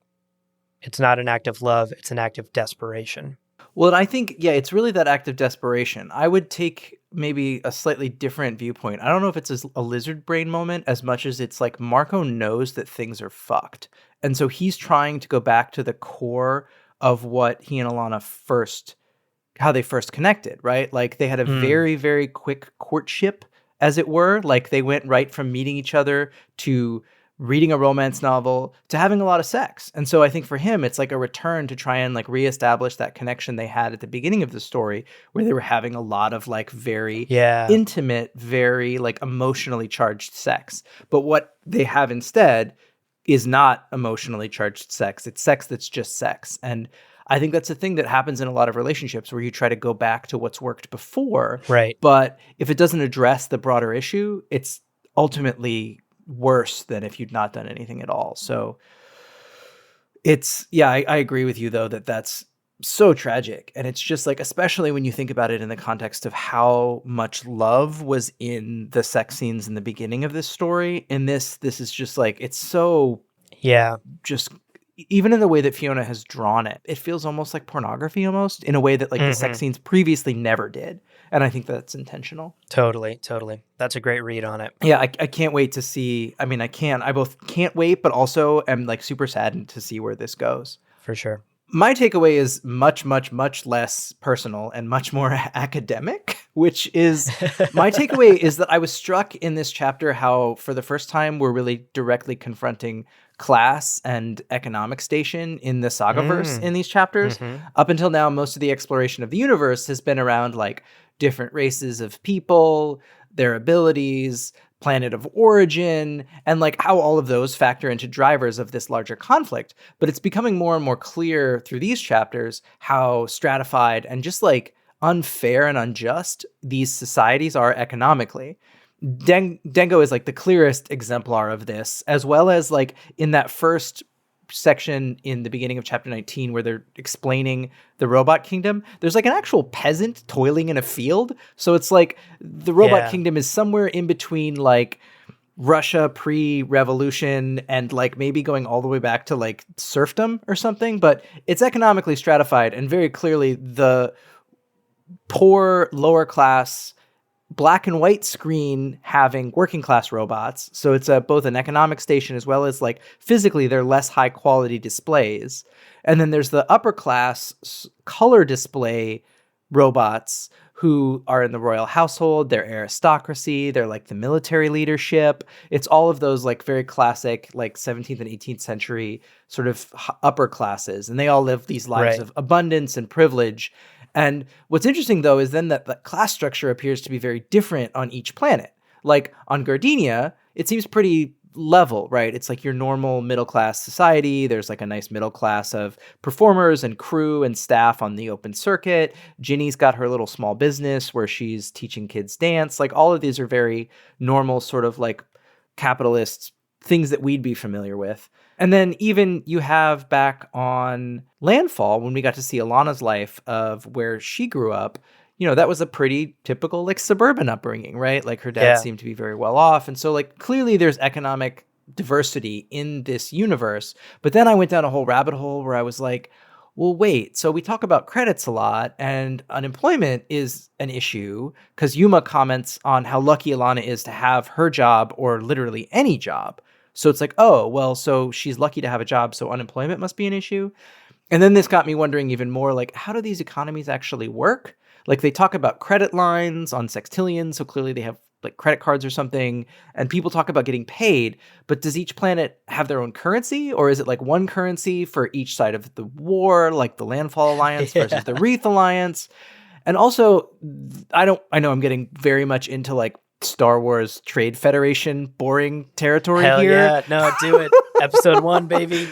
It's not an act of love, it's an act of desperation. Well, and I think, yeah, it's really that act of desperation. I would take maybe a slightly different viewpoint. I don't know if it's a lizard brain moment as much as it's like Marco knows that things are fucked. And so he's trying to go back to the core of what he and Alana how they first connected, right? Like they had a very, very quick courtship, as it were. Like they went right from meeting each other to reading a romance novel to having a lot of sex. And so I think for him, it's like a return to try and like reestablish that connection they had at the beginning of the story, where they were having a lot of like very intimate, very like emotionally charged sex. But what they have instead is not emotionally charged sex. It's sex that's just sex. And I think that's a thing that happens in a lot of relationships where you try to go back to what's worked before. Right. But if it doesn't address the broader issue, it's ultimately worse than if you'd not done anything at all. So it's, yeah, I agree with you though, that's so tragic. And it's just like, especially when you think about it in the context of how much love was in the sex scenes in the beginning of this story. In this is just like, it's so, just even in the way that Fiona has drawn it, it feels almost like pornography almost in a way that like the sex scenes previously never did. And I think that's intentional. Totally. That's a great read on it. Yeah, I can't wait to see. I mean, I both can't wait, but also am like super saddened to see where this goes. For sure. My takeaway is much, much, much less personal and much more academic, which is my takeaway is that I was struck in this chapter how for the first time we're really directly confronting class and economic station in the Sagaverse in these chapters. Up until now, most of the exploration of the universe has been around like different races of people, their abilities, planet of origin, and like how all of those factor into drivers of this larger conflict. But it's becoming more and more clear through these chapters how stratified and just like unfair and unjust these societies are economically. Dengo is like the clearest exemplar of this, as well as like in that first section in the beginning of chapter 19 where they're explaining the robot kingdom, there's like an actual peasant toiling in a field. So it's like the robot kingdom is somewhere in between like Russia pre-revolution and like maybe going all the way back to like serfdom or something, but it's economically stratified and very clearly the poor lower class black and white screen having working class robots. So it's both an economic station as well as like physically they're less high quality displays. And then there's the upper class color display robots who are in the royal household, they're aristocracy, they're like the military leadership. It's all of those like very classic like 17th and 18th century sort of upper classes. And they all live these lives of abundance and privilege. And what's interesting, though, is then that the class structure appears to be very different on each planet. Like on Gardenia, it seems pretty level, right? It's like your normal middle-class society. There's like a nice middle class of performers and crew and staff on the open circuit. Ginny's got her little small business where she's teaching kids dance. Like all of these are very normal sort of like capitalist things that we'd be familiar with. And then even you have back on Landfall, when we got to see Alana's life of where she grew up, that was a pretty typical like suburban upbringing, right? Like her dad Yeah. seemed to be very well off. And so like clearly there's economic diversity in this universe. But then I went down a whole rabbit hole where I was like, well, wait, so we talk about credits a lot and unemployment is an issue because Yuma comments on how lucky Alana is to have her job or literally any job. So it's like, oh, well, so she's lucky to have a job, so unemployment must be an issue. And then this got me wondering even more, like, how do these economies actually work? Like, they talk about credit lines on sextillion, so clearly they have, like, credit cards or something, and people talk about getting paid, but does each planet have their own currency, or is it, like, one currency for each side of the war, like the Landfall Alliance versus the Wreath Alliance? And also, I know I'm getting very much into, like, Star Wars Trade Federation boring territory Hell here. yeah, no, do it. Episode 1, baby.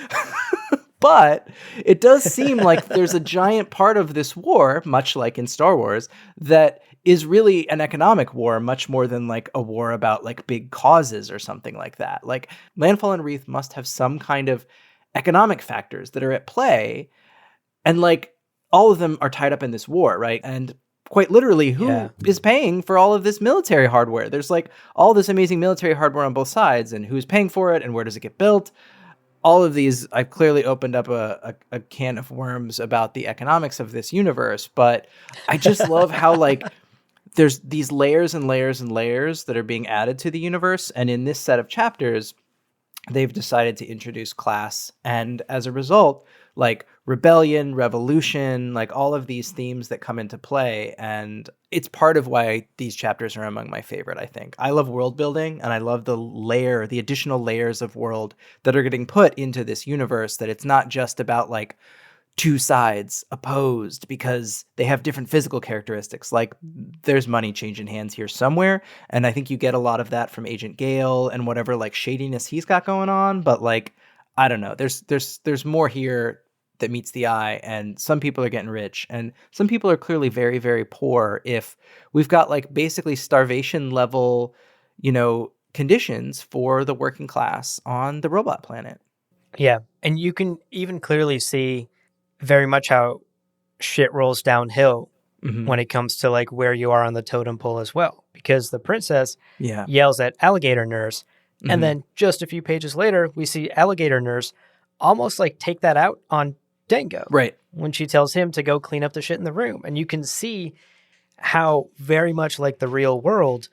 But it does seem like there's a giant part of this war, much like in Star Wars, that is really an economic war, much more than like a war about like big causes or something like that. Like Landfall and Wreath must have some kind of economic factors that are at play. And like all of them are tied up in this war, right? And quite literally, who is paying for all of this military hardware? There's like all this amazing military hardware on both sides, and who's paying for it and where does it get built? All of these, I've clearly opened up a can of worms about the economics of this universe, but I just love how like there's these layers and layers and layers that are being added to the universe. And in this set of chapters, they've decided to introduce class. And as a result, like rebellion, revolution, like all of these themes that come into play. And it's part of why these chapters are among my favorite, I think. I love world building and I love the additional layers of world that are getting put into this universe, that it's not just about like two sides opposed because they have different physical characteristics. Like there's money changing hands here somewhere. And I think you get a lot of that from Agent Gale and whatever like shadiness he's got going on. But like, I don't know, there's more here that meets the eye, and some people are getting rich and some people are clearly very, very poor. If we've got like basically starvation level, conditions for the working class on the robot planet. Yeah. And you can even clearly see very much how shit rolls downhill when it comes to like where you are on the totem pole as well, because the princess yells at alligator nurse. And then just a few pages later, we see alligator nurse almost like take that out on Dango. Right. When she tells him to go clean up the shit in the room. And you can see how very much like the real world,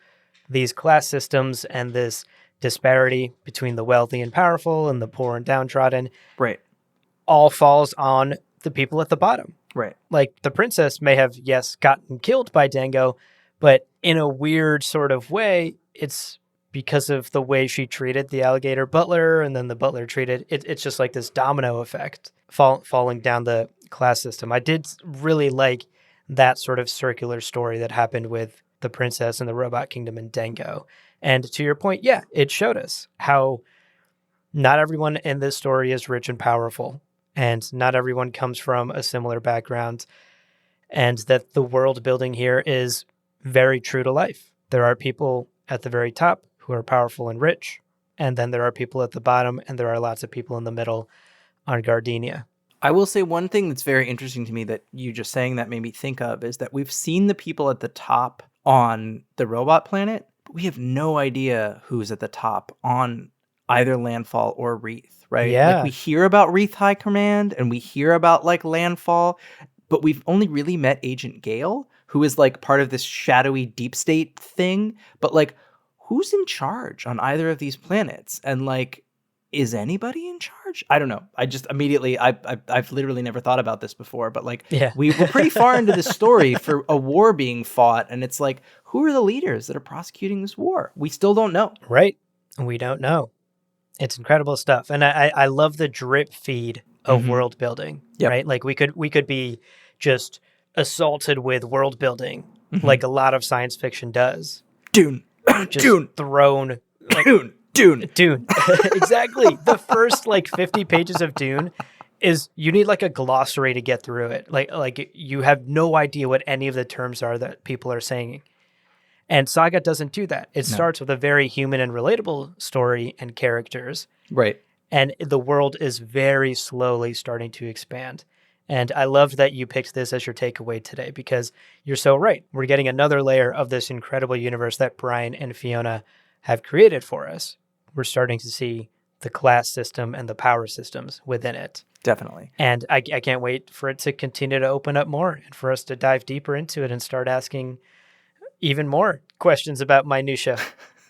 these class systems and this disparity between the wealthy and powerful and the poor and downtrodden all falls on the people at the bottom. Right. Like the princess may have, yes, gotten killed by Dango, but in a weird sort of way, it's because of the way she treated the alligator butler, and then the butler treated it. It's just like this domino effect falling down the class system. I did really like that sort of circular story that happened with the princess and the robot kingdom and Dango. And to your point, yeah, it showed us how not everyone in this story is rich and powerful, and not everyone comes from a similar background, and that the world building here is very true to life. There are people at the very top who are powerful and rich, and then there are people at the bottom, and there are lots of people in the middle on Gardenia. I will say one thing that's very interesting to me that you just saying that made me think of is that we've seen the people at the top on the robot planet, but we have no idea who's at the top on either Landfall or Wreath, right? Yeah. Like we hear about Wreath High Command and we hear about like Landfall, but we've only really met Agent Gale, who is like part of this shadowy deep state thing. But like, who's in charge on either of these planets? And like, is anybody in charge? I don't know. I just immediately, I've literally never thought about this before, but like, we were pretty far into this story for a war being fought. And it's like, who are the leaders that are prosecuting this war? We still don't know. Right. We don't know. It's incredible stuff. And I love the drip feed of world building, right? Like we could be just assaulted with world building like a lot of science fiction does. Dune. Just Dune. Thrown. Like, Dune. Exactly. The first like 50 pages of Dune is you need like a glossary to get through it. Like you have no idea what any of the terms are that people are saying. And Saga doesn't do that. It starts with a very human and relatable story and characters. Right. And the world is very slowly starting to expand. And I loved that you picked this as your takeaway today because you're so right. We're getting another layer of this incredible universe that Brian and Fiona have created for us. We're starting to see the class system and the power systems within it. Definitely. And I can't wait for it to continue to open up more and for us to dive deeper into it and start asking even more questions about minutia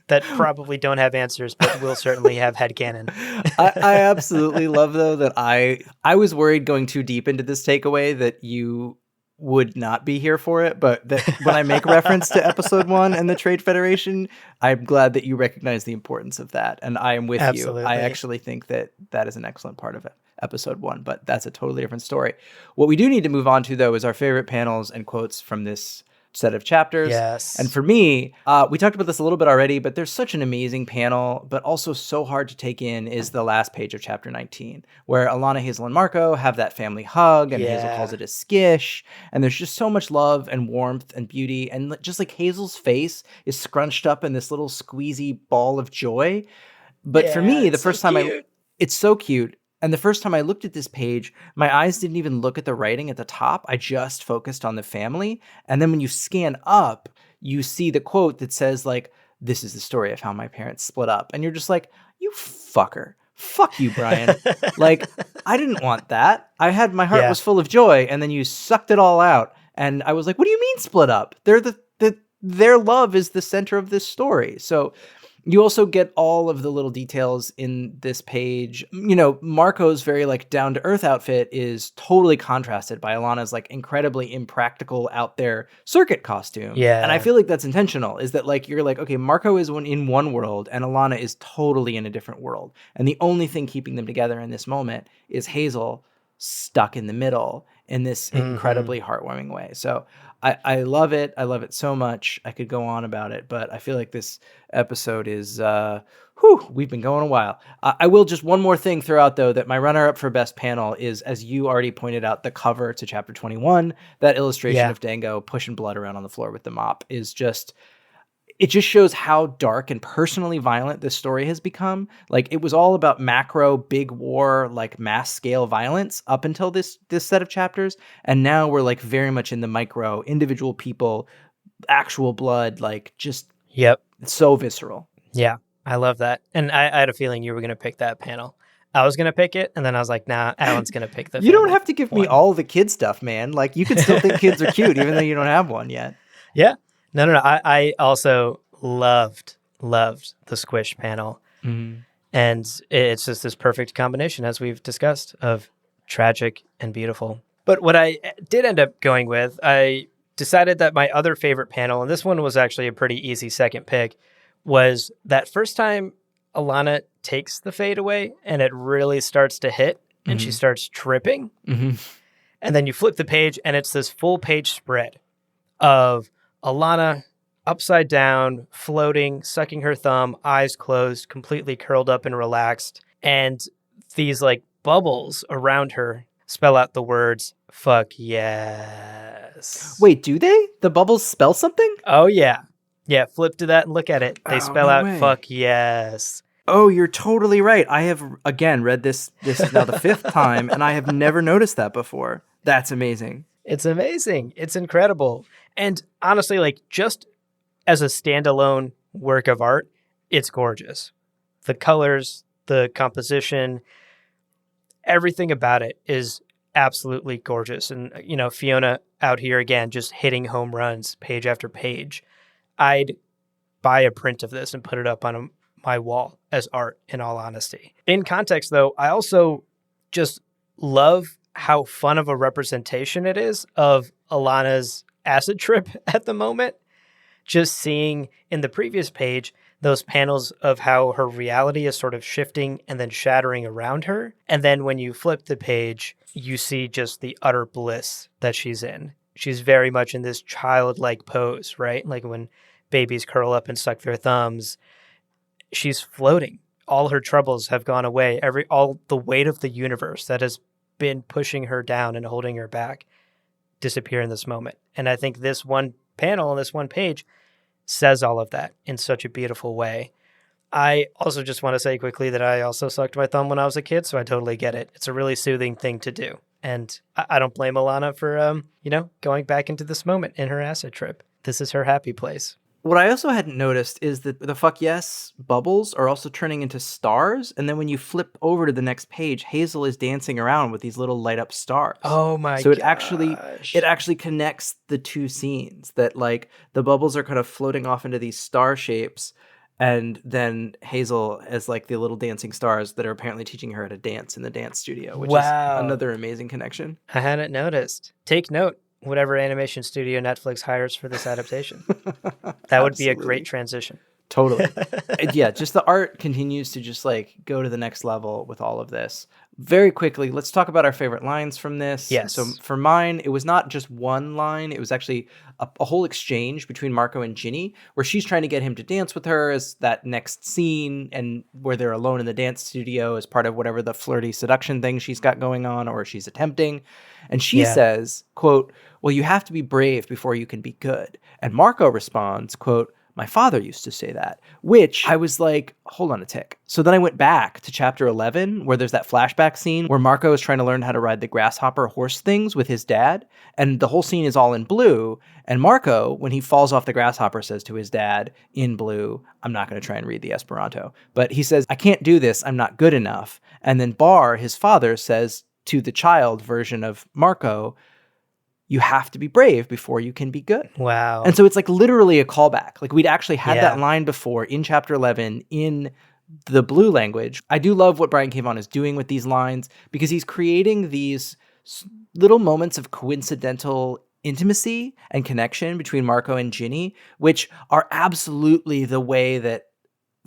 that probably don't have answers, but will certainly have headcanon. I absolutely love, though, that I was worried going too deep into this takeaway that you would not be here for it, but that when I make reference to episode 1 and the Trade Federation, I'm glad that you recognize the importance of that, and I am with Absolutely. you. I actually think that is an excellent part of it. Episode 1, but that's a totally different story. What we do need to move on to, though, is our favorite panels and quotes from this set of chapters. Yes. And for me, we talked about this a little bit already, but there's such an amazing panel, but also so hard to take in is the last page of chapter 19, where Alana, Hazel, and Marco have that family hug, and Hazel calls it a skish, and there's just so much love and warmth and beauty, and just like Hazel's face is scrunched up in this little squeezy ball of joy. But for me, the first time it's so cute. And the first time I looked at this page, my eyes didn't even look at the writing at the top. I just focused on the family. And then when you scan up, you see the quote that says, like, this is the story of how my parents split up. And you're just like, you fucker. Fuck you, Brian. Like, I didn't want that. My heart was full of joy. And then you sucked it all out. And I was like, what do you mean split up? Their love is the center of this story. So you also get all of the little details in this page. You know, Marco's very like down to earth outfit is totally contrasted by Alana's like incredibly impractical out there circuit costume. Yeah. And I feel like that's intentional, is that like, you're like, okay, Marco is in one world and Alana is totally in a different world. And the only thing keeping them together in this moment is Hazel stuck in the middle in this incredibly heartwarming way. So I love it. I love it so much. I could go on about it, but I feel like this episode is, we've been going a while. I will just one more thing throw out, though, that my runner-up for best panel is, as you already pointed out, the cover to chapter 21. That illustration of Dango pushing blood around on the floor with the mop is just... It just shows how dark and personally violent this story has become. Like, it was all about macro, big war, like mass scale violence up until this set of chapters. And now we're like very much in the micro, individual people, actual blood, like just it's so visceral. Yeah, I love that. And I had a feeling you were going to pick that panel. I was going to pick it, and then I was like, nah, Alan's going to pick the You don't have to give me all the kid stuff, man. Like, you can still think kids are cute, even though you don't have one yet. Yeah. No. I also loved the squish panel. Mm-hmm. And it's just this perfect combination, as we've discussed, of tragic and beautiful. But what I did end up going with, I decided that my other favorite panel, and this one was actually a pretty easy second pick, was that first time Alana takes the fade away and it really starts to hit and she starts tripping. Mm-hmm. And then you flip the page and it's this full page spread of Alana upside down, floating, sucking her thumb, eyes closed, completely curled up and relaxed. And these like bubbles around her spell out the words, fuck yes. Wait, do they? The bubbles spell something? Oh, yeah. Yeah, flip to that and look at it. They spell out fuck yes. Oh, you're totally right. I have, again, read this is now the fifth time, and I have never noticed that before. That's amazing. It's amazing. It's incredible. And honestly, like, just as a standalone work of art, it's gorgeous. The colors, the composition, everything about it is absolutely gorgeous. And, you know, Fiona out here again, just hitting home runs page after page. I'd buy a print of this and put it up on my wall as art, in all honesty. In context, though, I also just love how fun of a representation it is of Alana's acid trip at the moment. Just seeing in the previous page those panels of how her reality is sort of shifting and then shattering around her. And then when you flip the page, you see just the utter bliss that she's in. She's very much in this childlike pose, right? Like when babies curl up and suck their thumbs. She's floating. All her troubles have gone away. All the weight of the universe that has been pushing her down and holding her back disappear in this moment. And I think this one panel and this one page says all of that in such a beautiful way. I also just want to say quickly that I also sucked my thumb when I was a kid, so I totally get it. It's a really soothing thing to do. And I don't blame Alana for, going back into this moment in her acid trip. This is her happy place. What I also hadn't noticed is that the fuck yes bubbles are also turning into stars. And then when you flip over to the next page, Hazel is dancing around with these little light up stars. Oh my god. So it actually connects the two scenes, that like the bubbles are kind of floating off into these star shapes. And then Hazel as like the little dancing stars that are apparently teaching her how to dance in the dance studio, which is another amazing connection. I hadn't noticed. Take note, whatever animation studio Netflix hires for this adaptation. That would be a great transition. Totally. Yeah, just the art continues to just like go to the next level with all of this. Very quickly, let's talk about our favorite lines from this. Yes. So for mine, it was not just one line. It was actually a whole exchange between Marco and Ginny, where she's trying to get him to dance with her as that next scene, and where they're alone in the dance studio as part of whatever the flirty seduction thing she's got going on or she's attempting. And she says, quote, "Well, you have to be brave before you can be good." And Marco responds, quote, "My father used to say that," which I was like, hold on a tick. So then I went back to chapter 11, where there's that flashback scene where Marco is trying to learn how to ride the grasshopper horse things with his dad. And the whole scene is all in blue. And Marco, when he falls off the grasshopper, says to his dad in blue, I'm not going to try and read the Esperanto, but he says, "I can't do this. I'm not good enough." And then Bar, his father, says to the child version of Marco, "You have to be brave before you can be good." Wow. And so it's like literally a callback. Like we'd actually had that line before in chapter 11 in the blue language. I do love what Brian K. Vaughan is doing with these lines, because he's creating these little moments of coincidental intimacy and connection between Marco and Ginny, which are absolutely the way that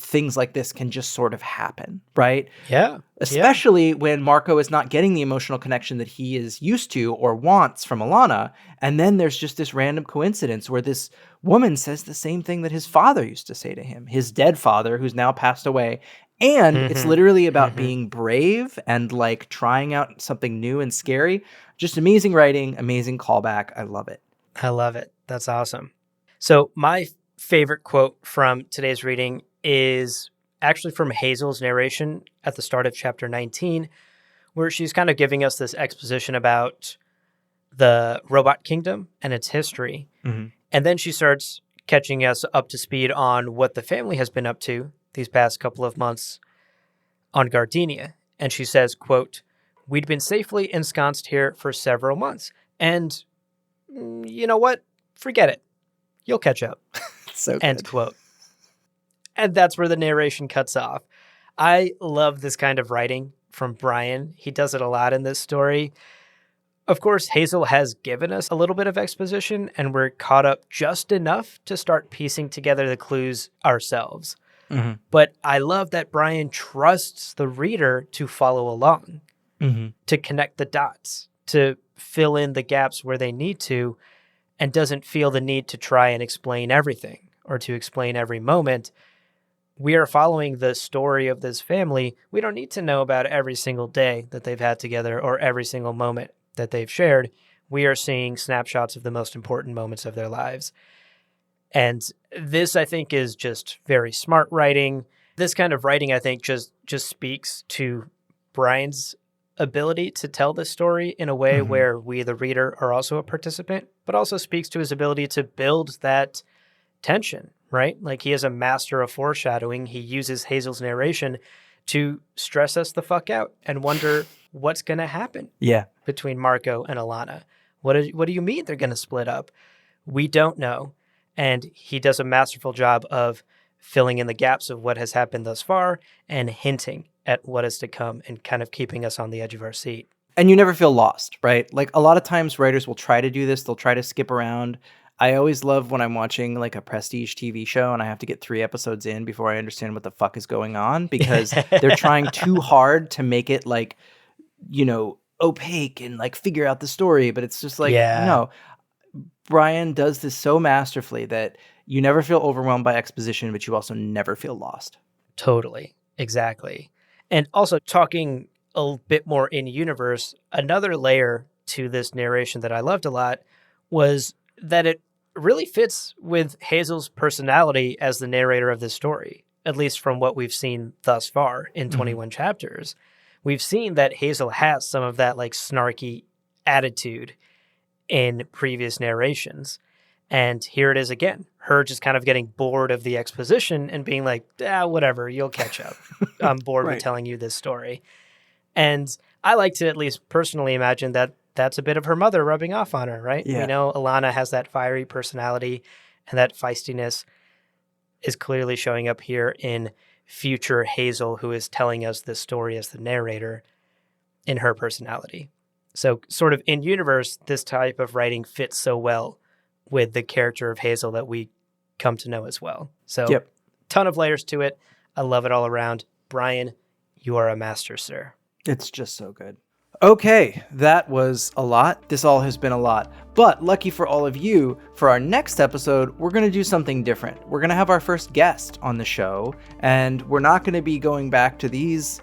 things like this can just sort of happen, right? Yeah. Especially when Marco is not getting the emotional connection that he is used to or wants from Alana. And then there's just this random coincidence where this woman says the same thing that his father used to say to him, his dead father who's now passed away. And it's literally about being brave and like trying out something new and scary. Just amazing writing, amazing callback. I love it. I love it. That's awesome. So my favorite quote from today's reading is actually from Hazel's narration at the start of chapter 19, where she's kind of giving us this exposition about the robot kingdom and its history. Mm-hmm. And then she starts catching us up to speed on what the family has been up to these past couple of months on Gardenia. And she says, quote, "We'd been safely ensconced here for several months. And you know what? Forget it. You'll catch up." So good. End quote. And that's where the narration cuts off. I love this kind of writing from Brian. He does it a lot in this story. Of course, Hazel has given us a little bit of exposition, and we're caught up just enough to start piecing together the clues ourselves. Mm-hmm. But I love that Brian trusts the reader to follow along, to connect the dots, to fill in the gaps where they need to, and doesn't feel the need to try and explain everything or to explain every moment. We are following the story of this family. We don't need to know about every single day that they've had together or every single moment that they've shared. We are seeing snapshots of the most important moments of their lives. And this, I think, is just very smart writing. This kind of writing, I think, just speaks to Brian's ability to tell this story in a way where we, the reader, are also a participant, but also speaks to his ability to build that tension, right? Like he is a master of foreshadowing. He uses Hazel's narration to stress us the fuck out and wonder what's going to happen between Marco and Alana. What do you mean they're going to split up? We don't know. And he does a masterful job of filling in the gaps of what has happened thus far and hinting at what is to come and kind of keeping us on the edge of our seat. And you never feel lost, right? Like a lot of times writers will try to do this. They'll try to skip around. I always love when I'm watching like a prestige TV show and I have to get 3 episodes in before I understand what the fuck is going on, because they're trying too hard to make it like, you know, opaque and like figure out the story. But it's just like, no, Brian does this so masterfully that you never feel overwhelmed by exposition, but you also never feel lost. Totally. Exactly. And also talking a bit more in universe, another layer to this narration that I loved a lot was that it really fits with Hazel's personality as the narrator of this story, at least from what we've seen thus far in 21 chapters, we've seen that Hazel has some of that like snarky attitude in previous narrations. And here it is again, her just kind of getting bored of the exposition and being like, whatever, you'll catch up. I'm bored with telling you this story. And I like to at least personally imagine that that's a bit of her mother rubbing off on her, right? Yeah. We know Alana has that fiery personality, and that feistiness is clearly showing up here in future Hazel, who is telling us this story as the narrator, in her personality. So sort of in universe, this type of writing fits so well with the character of Hazel that we come to know as well. So ton of layers to it. I love it all around. Brian, you are a master, sir. It's just so good. Okay, that was a lot. This all has been a lot. But lucky for all of you, for our next episode, we're going to do something different. We're going to have our first guest on the show, and we're not going to be going back to these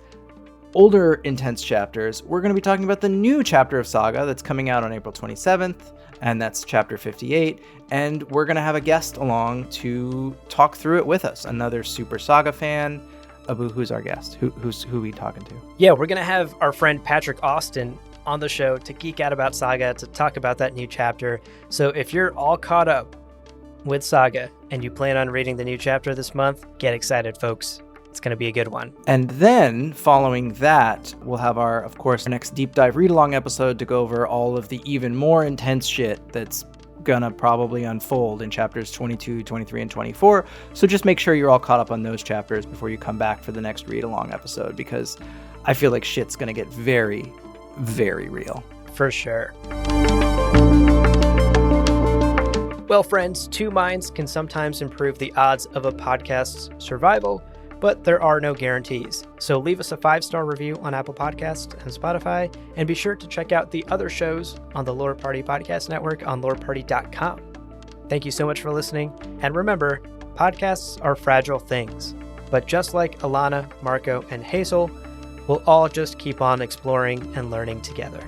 older intense chapters. We're going to be talking about the new chapter of Saga that's coming out on April 27th, and that's chapter 58. And we're going to have a guest along to talk through it with us, another super Saga fan. Abu, who's our guest? Who are we talking to? Yeah, we're going to have our friend Patrick Austin on the show to geek out about Saga, to talk about that new chapter. So if you're all caught up with Saga and you plan on reading the new chapter this month, get excited, folks. It's going to be a good one. And then following that, we'll have our next deep dive read-along episode to go over all of the even more intense shit that's gonna probably unfold in chapters 22, 23, and 24. So just make sure you're all caught up on those chapters before you come back for the next read-along episode, because I feel like shit's gonna get very, very real. For sure. Well, friends, two minds can sometimes improve the odds of a podcast's survival, but there are no guarantees. So leave us a 5-star review on Apple Podcasts and Spotify, and be sure to check out the other shows on the Lore Party Podcast Network on loreparty.com. Thank you so much for listening, and remember, podcasts are fragile things, but just like Alana, Marco, and Hazel, we'll all just keep on exploring and learning together.